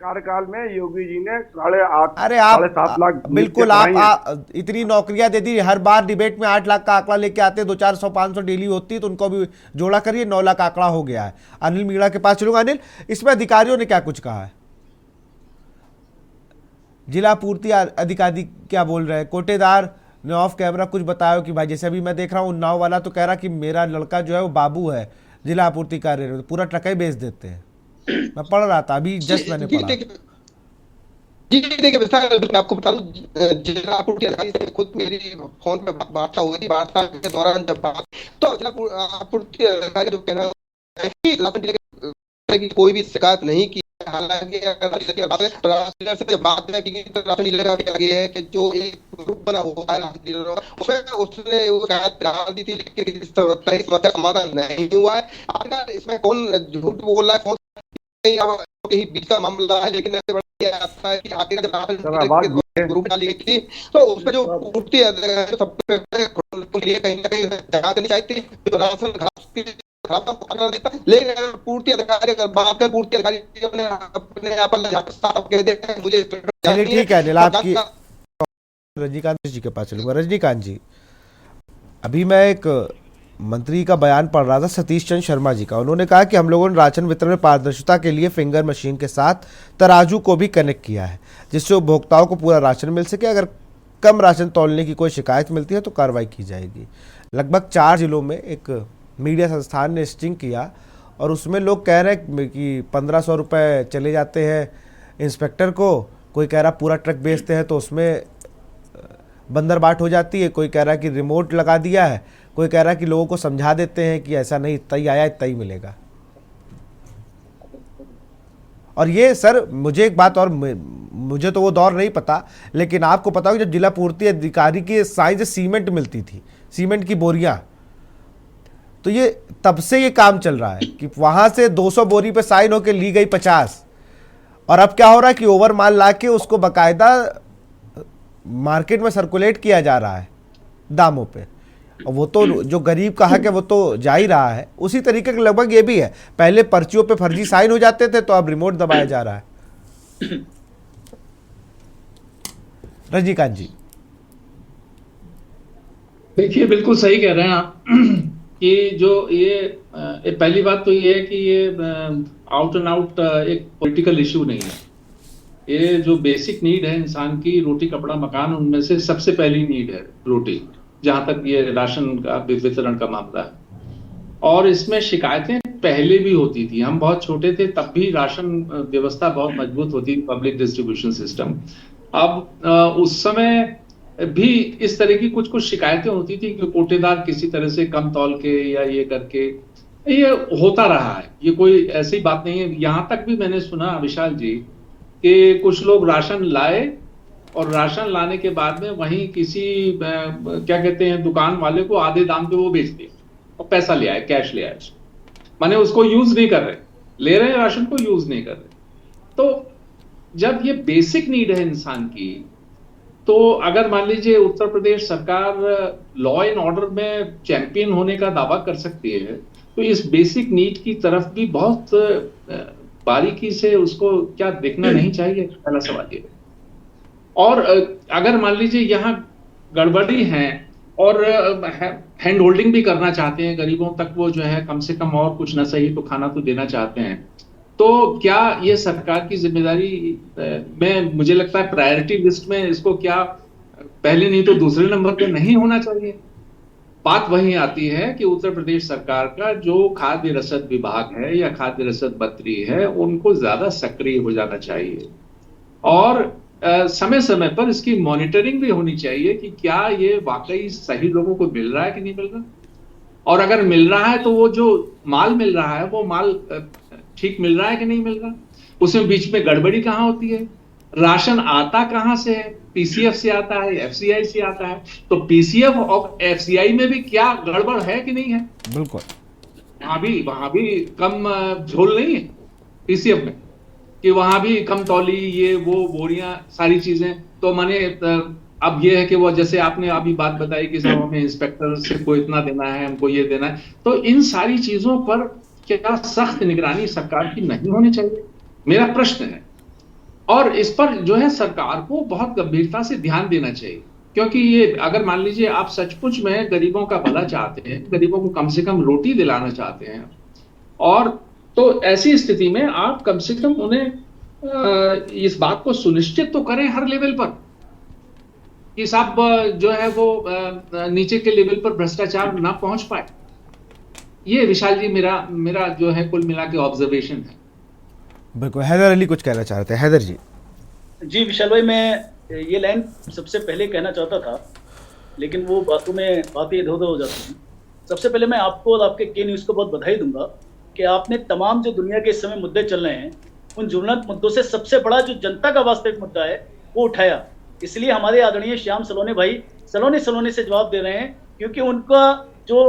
कार्यकाल में योगी जी ने 8.5 अरे आप 7.5 लाख बिल्कुल आप इतनी नौकरियां दे दी। हर बार डिबेट में 8 लाख का आंकड़ा लेके आते, 200-400-500 डेली होती, तो उनको भी जोड़ा करिए, 9 लाख आंकड़ा हो गया है। अनिल मीणा के पास चलूंगा। अनिल, इसमें अधिकारियों ने क्या कुछ कहा है? जिला पूर्ति अधिकारी क्या बोल रहे हैं? कोटेदार ने ऑफ कैमरा कुछ बताया कि भाई जैसे अभी मैं देख रहा हूँ उन्नाव वाला तो कह रहा कि मेरा लड़का जो है वो बाबू है जिला आपूर्ति कार्य, पूरा ट्रक ही बेच देते हैं। मैं पढ़ रहा था अभी, जस्ट मैंने पढ़ा। जी देखिए विस्तार मैं आपको बता दूं, जिला आपूर्ति अधिकारी से खुद मेरी फोन पे वार्ता हुई थी। वार्ता के दौरान जब बात तो जिला आपूर्ति अधिकारी जो कहना है कि कोई भी शिकायत नहीं की। हालांकि बात है कि राशन डीलर का आगे है कि जो एक ग्रुप बना हुआ है राशन डीलर का, उसने वो शिकायत डाल दी थी, लेकिन इस समस्या समाधान नहीं हुआ है। आखिर इसमें कौन झूठ बोल रहा है, कौन नहीं, अब यही बीच का मामला है। लेकिन ऐसे बड़ा आता है कि आखिर राशन ग्रुप डाली गई थी तो उस पर जो पूर्ति सबके लिए कहीं ना कहीं ध्यान देनी चाहिए थी। जो राशन देता, लेकिन पूर्ति अधिकारी अगर बात करें, पूर्ति अधिकारी अपने यहाँ पर मुझे ठीक है। आपकी रजनीकांत जी के पास चलूंगा। रजनीकांत जी, अभी मैं एक मंत्री का बयान पढ़ रहा था, सतीश चंद्र शर्मा जी का। उन्होंने कहा कि हम लोगों ने राशन वितरण में पारदर्शिता के लिए फिंगर मशीन के साथ तराजू को भी कनेक्ट किया है, जिससे उपभोक्ताओं को पूरा राशन मिल सके। अगर कम राशन तौलने की कोई शिकायत मिलती है तो कार्रवाई की जाएगी। लगभग 4 जिलों में एक मीडिया संस्थान ने स्टिंग किया और उसमें लोग कह रहे हैं कि 1500 रुपये चले जाते हैं इंस्पेक्टर को, कोई कह रहा पूरा ट्रक बेचते हैं तो उसमें बंदरबाट हो जाती है, कोई कह रहा है कि रिमोट लगा दिया है, कोई कह रहा है कि लोगों को समझा देते हैं कि ऐसा नहीं, इतना ही आया इतना ही मिलेगा। और ये सर मुझे एक बात और, मुझे तो वो दौर नहीं पता, लेकिन आपको पता हो जब जिला पूर्ति अधिकारी की साइज से सीमेंट मिलती थी, सीमेंट की बोरियां, तो ये तब से ये काम चल रहा है कि वहां से 200 बोरी पे साइन होकर ली गई 50, और अब क्या हो रहा है कि ओवर माल ला के उसको बाकायदा मार्केट में सर्कुलेट किया जा रहा है दामों पे, और वो तो जो गरीब का हक है वो तो जा ही रहा है। उसी तरीके का लगभग ये भी है, पहले पर्चियों पे फर्जी साइन हो जाते थे तो अब रिमोट दबाया जा रहा है। रजनीकांत जी, देखिए बिल्कुल सही कह रहे हैं आप कि जो ये पहली बात तो ये है कि ये आउट एंड आउट एक पॉलिटिकल इशू नहीं है। ये जो बेसिक नीड है इंसान की, रोटी कपड़ा मकान, उनमें से सबसे पहली नीड है रोटी, जहां तक ये राशन का वितरण का मामला है। और इसमें शिकायतें पहले भी होती थी, हम बहुत छोटे थे तब भी राशन व्यवस्था बहुत मजबूत होती थी, पब्लिक डिस्ट्रीब्यूशन सिस्टम। अब उस समय भी इस तरह की कुछ कुछ शिकायतें होती थी कि कोटेदार किसी तरह से कम तौल के या ये करके, ये होता रहा है, ये कोई ऐसी बात नहीं है। यहां तक भी मैंने सुना विशाल जी कि कुछ लोग राशन लाए और राशन लाने के बाद में वहीं किसी क्या कहते हैं दुकान वाले को आधे दाम पे वो बेच दिए और पैसा ले आए, कैश ले आए, माने उसको यूज नहीं कर रहे, ले रहे हैं राशन को, यूज नहीं कर रहे। तो जब ये बेसिक नीड है इंसान की, तो अगर मान लीजिए उत्तर प्रदेश सरकार लॉ एंड ऑर्डर में चैंपियन होने का दावा कर सकती है, तो इस बेसिक नीड की तरफ भी बहुत बारीकी से उसको क्या देखना नहीं चाहिए, पहला सवाल ये। और अगर मान लीजिए यहाँ गड़बड़ी है और हैंड होल्डिंग भी करना चाहते हैं गरीबों तक, वो जो है कम से कम और कुछ ना सही तो खाना तो देना चाहते हैं, तो क्या ये सरकार की जिम्मेदारी में, मुझे लगता है प्रायोरिटी लिस्ट में इसको क्या पहले नहीं तो दूसरे नंबर पे नहीं होना चाहिए। बात वही आती है कि उत्तर प्रदेश सरकार का जो खाद्य रसद विभाग है या खाद्य रसद मंत्री है, उनको ज्यादा सक्रिय हो जाना चाहिए और समय समय पर इसकी मॉनिटरिंग भी होनी चाहिए कि क्या ये वाकई सही लोगों को मिल रहा है कि नहीं मिल रहा, और अगर मिल रहा है तो वो जो माल मिल रहा है वो माल ठीक मिल रहा है कि नहीं मिल रहा, उसमें बीच में गड़बड़ी कहाँ होती है, राशन आता कहाँ से है, पीसीएफ से आता है, एफसीआई से आता है, तो पीसीएफ और एफसीआई में भी क्या गड़बड़ है कि नहीं है? बिल्कुल, वहां भी कम झोल नहीं है पीसीएफ में, कि वहां भी कम तौली ये वो बोरियां सारी चीजें। तो माने अब ये है कि वो जैसे आपने अभी बात बताई कि साहब हमें इंस्पेक्टर से को इतना देना है, हमको ये देना है, तो इन सारी चीजों पर क्या सख्त निगरानी सरकार की नहीं होनी चाहिए, मेरा प्रश्न है। और इस पर जो है सरकार को बहुत गंभीरता से ध्यान देना चाहिए, क्योंकि ये अगर मान लीजिए आप सचमुच में गरीबों का भला चाहते हैं, गरीबों को कम से कम रोटी दिलाना चाहते हैं, और तो ऐसी स्थिति में आप कम से कम उन्हें इस बात को सुनिश्चित तो करें हर लेवल पर कि साहब जो है वो नीचे के लेवल पर भ्रष्टाचार ना पहुंच पाए। ये विशाल जी मेरा जो है कुल मिला के ऑब्जर्वेशन है। बिल्कुल, हैदर अली कुछ कहना चाह रहे थे। हैदर जी। जी विशाल भाई, मैं ये लाइन सबसे पहले कहना चाहता था, लेकिन वो बातों में बातें इधर उधर हो जाती हैं। सबसे पहले मैं आपको और आपके के न्यूज़ को बहुत बधाई दूंगा कि आपने तमाम जो दुनिया के इस समय मुद्दे चल रहे हैं, उन ज्वलंत मुद्दों से सबसे बड़ा जो जनता का वास्तविक मुद्दा है वो उठाया। इसलिए हमारे आदरणीय श्याम सलोने भाई सलोने से जवाब दे रहे हैं, क्योंकि उनका जो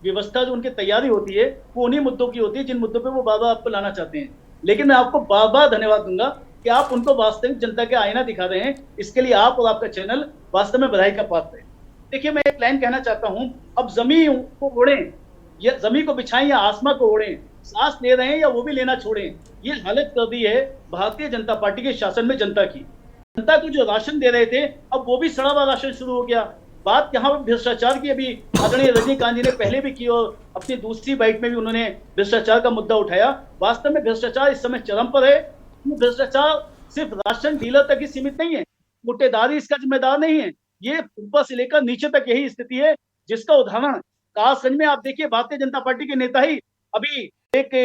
व्यवस्था, जो उनकी तैयारी होती है वो उन्हीं मुद्दों की होती है जिन मुद्दों पे वो बार बार आपको लाना चाहते हैं। लेकिन मैं आपको बार बार धन्यवाद दूंगा कि आप उनको वास्तविक जनता के आईना दिखा रहे हैं। इसके लिए आप और आपका चैनल वास्तव में बधाई का पात्र है। देखिए, मैं एक लाइन कहना चाहता हूँ, अब जमीन को ओढ़ें या जमीन को बिछाएं या आसमां को ओढ़ें, सांस ले रहे हैं या वो भी लेना छोड़ें, ये हालत कर दी है भारतीय जनता पार्टी के शासन में जनता की। जनता को जो राशन दे रहे थे, अब वो भी सड़ा हुआ राशन शुरू हो गया। बात यहाँ पर भ्रष्टाचार की अभी आदरणीय रजनीकांत जी ने पहले भी की और अपनी दूसरी बाइट में भी उन्होंने भ्रष्टाचार का मुद्दा उठाया। वास्तव में भ्रष्टाचार इस समय चरम पर है। भ्रष्टाचार सिर्फ राशन डीलर तक ही सीमित नहीं है, मुट्ठेदारी इसका जिम्मेदार नहीं है, ये ऊपर से लेकर नीचे तक यही स्थिति है, जिसका उदाहरण कासगंज में आप देखिए, भारतीय जनता पार्टी के नेता ही अभी एक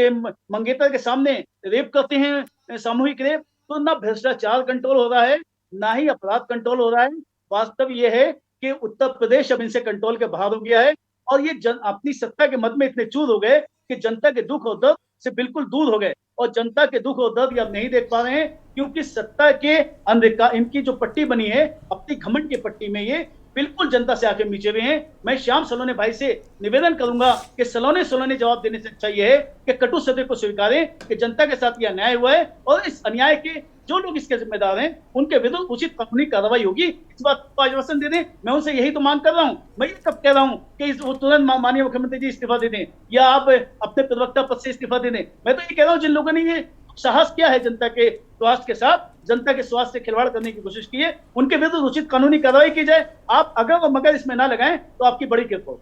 मंगेतर के सामने रेप करते हैं, सामूहिक रेप। तो ना भ्रष्टाचार कंट्रोल हो रहा है, ना ही अपराध कंट्रोल हो रहा है। वास्तव ये है कि उत्तर प्रदेश अब इनसे कंट्रोल के बाहर हो गया है और ये अपनी सत्ता के मद में इतने चूर हो गए कि जनता के दुख और दर्द से बिल्कुल दूर हो गए और जनता के दुख और दर्द ये अब नहीं देख पा रहे हैं, क्योंकि सत्ता के अंदर इनकी जो पट्टी बनी है, अपनी घमंड की पट्टी में ये बिल्कुल जनता से आके मिचे हुए हैं। मैं श्याम सलोने भाई से निवेदन करूंगा कि सलोने जवाब देने से अच्छा ये है कि कटु सत्य को स्वीकारें कि जनता के साथ यह अन्याय हुआ है और इस अन्याय के जो लोग इसके जिम्मेदार हैं उनके विरुद्ध उचित कानूनी कार्रवाई होगी। इस बात को आश्वासन दे दें। मैं उनसे यही तो मांग कर रहा हूं। मैं ये कब कह रहा हूं कि वो तुरंत माननीय मुख्यमंत्री जी इस्तीफा दे दें या आप अपने प्रवक्ता पद से इस्तीफा दे दें। मैं तो ये कह रहा हूं जिन लोगों ने ये साहस किया है जनता के स्वास्थ्य के साथ, जनता के स्वास्थ्य से खिलवाड़ करने की कोशिश की है, उनके विरुद्ध उचित कानूनी कार्रवाई की जाए। आप अगर व मगर इसमें ना लगाएं तो आपकी बड़ी कृपा हो।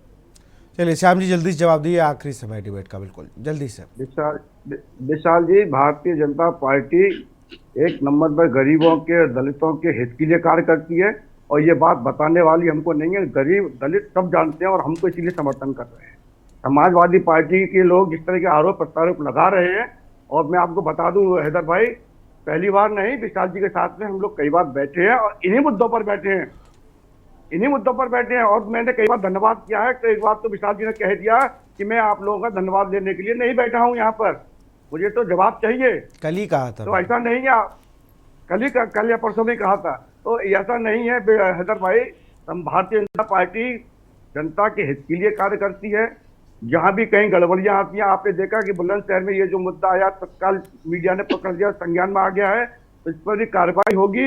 चलिए श्याम जी जल्दी से जवाब दिए, आखिरी समय डिबेट का, बिल्कुल जल्दी से। विशाल जी, भारतीय जनता पार्टी एक नंबर पर गरीबों के दलितों के हित के लिए कार्य करती है और ये बात बताने वाली हमको नहीं है। गरीब दलित सब जानते हैं और हम तो इसीलिए समर्थन कर रहे हैं। समाजवादी पार्टी के लोग जिस तरह के आरोप प्रत्यारोप लगा रहे हैं, और मैं आपको बता दूं हैदर भाई, पहली बार नहीं, विशाल जी के साथ में हम लोग कई बार बैठे हैं और इन्हीं मुद्दों पर बैठे हैं और मैंने कई बार धन्यवाद किया है। तो एक बार तो विशाल जी ने कह दिया कि मैं आप लोगों का धन्यवाद देने के लिए नहीं बैठा हूं यहाँ पर, मुझे तो जवाब चाहिए। कल ही कहा था, तो ऐसा नहीं है, कल या परसों में कहा था। तो ऐसा नहीं है हैदर भाई, हम भारतीय जनता पार्टी जनता के हित के लिए कार्य करती है। जहां भी कहीं गड़बड़ियां आती हैं, आपने देखा कि बुलंदशहर में ये जो मुद्दा आया तत्काल मीडिया ने पकड़ लिया, संज्ञान में आ गया है, इस पर भी कार्रवाई होगी।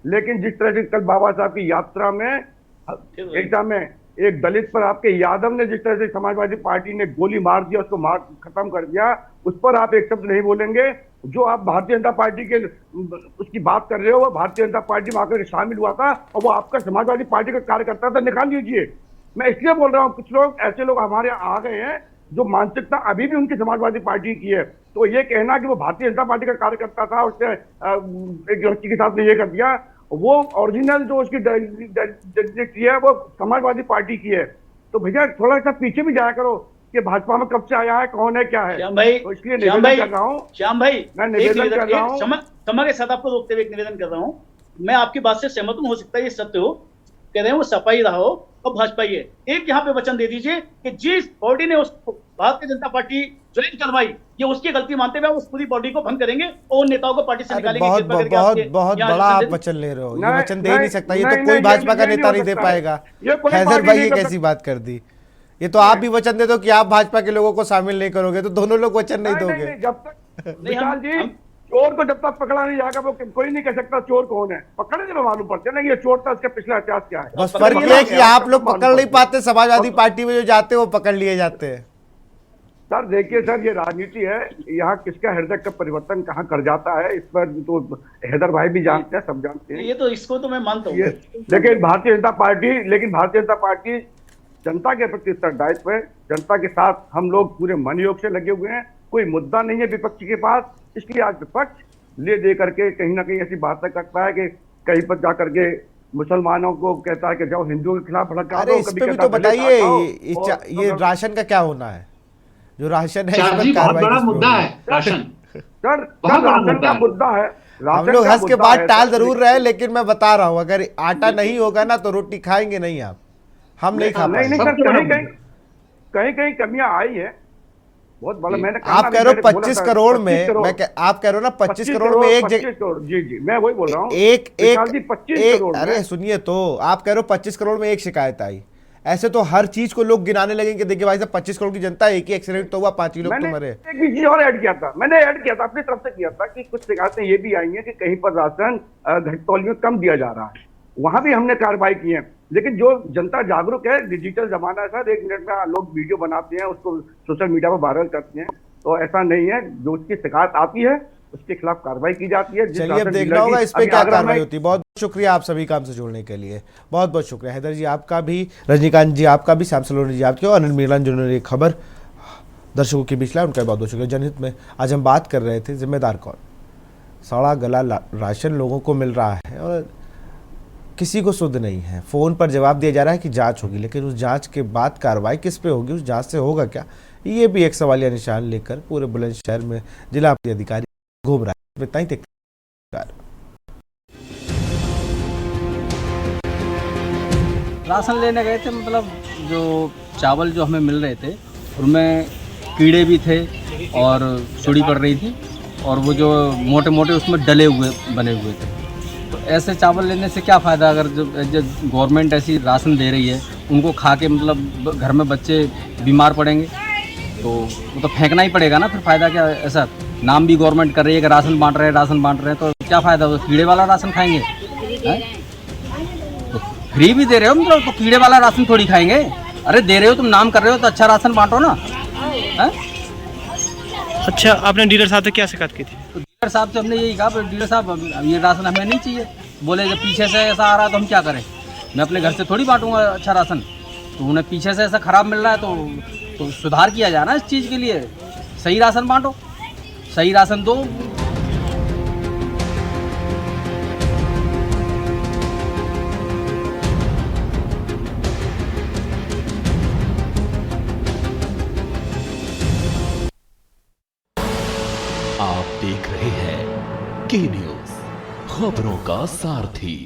लेकिन जिस तरह से कल बाबा साहब की यात्रा में एक दलित पर आपके यादव ने जिस तरह से समाजवादी पार्टी ने गोली मार दिया, उसको मार खत्म कर दिया, उस पर आप एक शब्द नहीं बोलेंगे। जो आप भारतीय जनता पार्टी के उसकी बात कर रहे हो, वो भारतीय जनता पार्टी में आकर शामिल हुआ था और वो आपका समाजवादी पार्टी का कार्यकर्ता था, निकाल लीजिए। मैं इसलिए बोल रहा हूँ, कुछ लोग ऐसे लोग हमारे आ गए हैं जो मानसिकता अभी भी उनकी समाजवादी पार्टी की है। तो ये कहना कि वो भारतीय जनता पार्टी का कार्यकर्ता था, उसने एक लड़की के साथ में ये कर दिया, वो ओरिजिनल जो उसकी डेजिग्नेटी है वो समाजवादी पार्टी की है। तो भैया थोड़ा सा पीछे भी जाया करो कि भाजपा में कब से आया है, कौन है, क्या है। श्याम भाई, तो इसलिए निवेदन कर रहा हूँ, श्याम भाई, मैं निवेदन कर रहा हूँ, क्षमा के साथ आपको रोकते हुए एक निवेदन कर रहा हूँ। मैं आपकी बात से सहमत हूँ, हो सकता है ये सत्य हो, कह रहे हैं वो सपा ही रहा हो और भाजपा ही है। एक यहाँ पे वचन दे दीजिए कि जिस बॉडी ने उस भारतीय जनता पार्टी ज्वाइन करवाई, ये उसकी गलती मानते हुए उस पूरी बॉडी को भंग करेंगे और उन नेताओं को पार्टी से निकालेंगे। बहुत बड़ा आप वचन ले रहे हो, ये वचन दे नहीं सकता, ये तो कोई भाजपा का नेता नहीं दे पाएगा। हैदर भाई ये कैसी बात कर दी, ये तो आप भी वचन दे दो कि आप भाजपा के लोगों को शामिल नहीं करोगे, तो दोनों लोग वचन नहीं दोगे। जब तक विशाल जी चोर को जब तक पकड़ा नहीं जाएगा, वो कोई नहीं कह सकता चोर कौन है। पकड़ने में मालूम पड़ता है ना ये चोर था, इसका पिछला इतिहास क्या है। बस फर्क ये है कि आप लोग पकड़ नहीं पाते, समाजवादी पार्टी में जो जाते हैं वो पकड़ लिए जाते हैं। सर देखिए सर, ये राजनीति है, यहाँ किसका हृदय का परिवर्तन कहाँ कर जाता है, इस पर तो हैदर भाई भी जानते हैं, सब जानते हैं। ये तो इसको तो मैं मानता हूँ। लेकिन भारतीय जनता पार्टी जनता के प्रति उत्तरदायित्व है, जनता के साथ हम लोग पूरे मन योग से लगे हुए हैं। कोई मुद्दा नहीं है विपक्ष के पास, इसलिए आज विपक्ष ले दे करके कहीं ना कहीं ऐसी बातें करता है कि कहीं पर जा करके मुसलमानों को कहता है कि जाओ हिंदुओं के खिलाफ भड़का दो। इस पे भी तो बताइए, ये राशन का क्या होना है, जो राशन है बहुत बड़ा मुद्दा है राशन। सर राशन का मुद्दा है, हम लोग हंस के बाद टाल जरूर रहे, लेकिन मैं बता रहा हूँ अगर आटा नहीं होगा ना तो रोटी खाएंगे नहीं आप, हम नहीं खा पाएंगे। कहीं कमियां आई है बहुत बड़ा। मैंने आप कह रहे हो 25 करोड़ में, आप कह रहे हो ना 25 करोड़ में एक जगह, जी मैं वही बोल रहा हूँ, एक अरे सुनिए तो, आप कह रहे हो 25 करोड़ में एक शिकायत आई, ऐसे तो हर चीज को लोग गिनाने लगेंगे कि देखिए भाई साहब 25 करोड़ की जनता, एक ही एक्सीडेंट तो हुआ, 5 ही लोग तो मरे। एक भी चीज और ऐड किया था, मैंने ऐड किया था अपनी तरफ से किया था कि कुछ शिकायतें ये भी आई हैं कि कहीं पर राशन घटतौली में कम दिया जा रहा है, वहां भी हमने कार्रवाई की है। लेकिन जो जनता जागरूक है, डिजिटल जमाना है सर, 1 मिनट में लोग वीडियो बनाते हैं, उसको सोशल मीडिया पर वायरल करते हैं, तो ऐसा नहीं है। जो उसकी शिकायत आती है उसके खिलाफ कार्रवाई की जाती है। चलिए अब देखना होगा इस पे क्या कार्रवाई होती है। बहुत बहुत शुक्रिया आप सभी का हमसे जुड़ने के लिए, बहुत बहुत शुक्रिया। हैदर जी आपका भी, रजनीकांत जी आपका भी, श्याम सलोनी जी आपकी और अनिल मीरान जिन्होंने ये खबर दर्शकों के बीच लाया, उनका बहुत बहुत शुक्रिया। जनहित में आज हम बात कर रहे थे जिम्मेदार कौन। सड़ा गला राशन लोगों को मिल रहा है और किसी को सुध नहीं है। फ़ोन पर जवाब दिया जा रहा है कि जांच होगी, लेकिन उस जांच के बाद कार्रवाई किस पे होगी, उस जांच से होगा क्या, ये भी एक सवालिया निशान लेकर पूरे बुलंदशहर में जिला अधिकारी घूम रहा है। इतना ही राशन लेने गए थे, मतलब जो चावल जो हमें मिल रहे थे उनमें कीड़े भी थे और सुड़ी पड़ रही थी और वो जो मोटे मोटे उसमें डले हुए बने हुए थे। तो ऐसे चावल लेने से क्या फ़ायदा, अगर जो गवर्नमेंट ऐसी राशन दे रही है उनको खा के मतलब घर में बच्चे बीमार पड़ेंगे तो वो तो फेंकना ही पड़ेगा ना, फिर फ़ायदा क्या। ऐसा नाम भी गवर्नमेंट कर रही है कि राशन बांट रहे हैं, तो क्या फ़ायदा, वो कीड़े वाला राशन खाएंगे है? तो फ्री भी दे रहे हो मतलब, तो कीड़े वाला राशन थोड़ी खाएंगे। अरे दे रहे हो तुम, नाम कर रहे हो तो अच्छा राशन बांटो ना है? अच्छा, आपने डीलर साहब से क्या शिकायत की थी? तो डीलर साहब से हमने यही कहा, डीलर साहब अब ये राशन हमें नहीं चाहिए। बोले जब पीछे से ऐसा आ रहा है तो हम क्या करें, मैं अपने घर से थोड़ी बांटूंगा अच्छा राशन। तो उन्हें पीछे से ऐसा ख़राब मिल रहा है तो सुधार किया जाए ना इस चीज़ के लिए। सही राशन बांटो, सही राशन दो। आप देख रहे हैं के न्यूज़, खबरों का सारथी।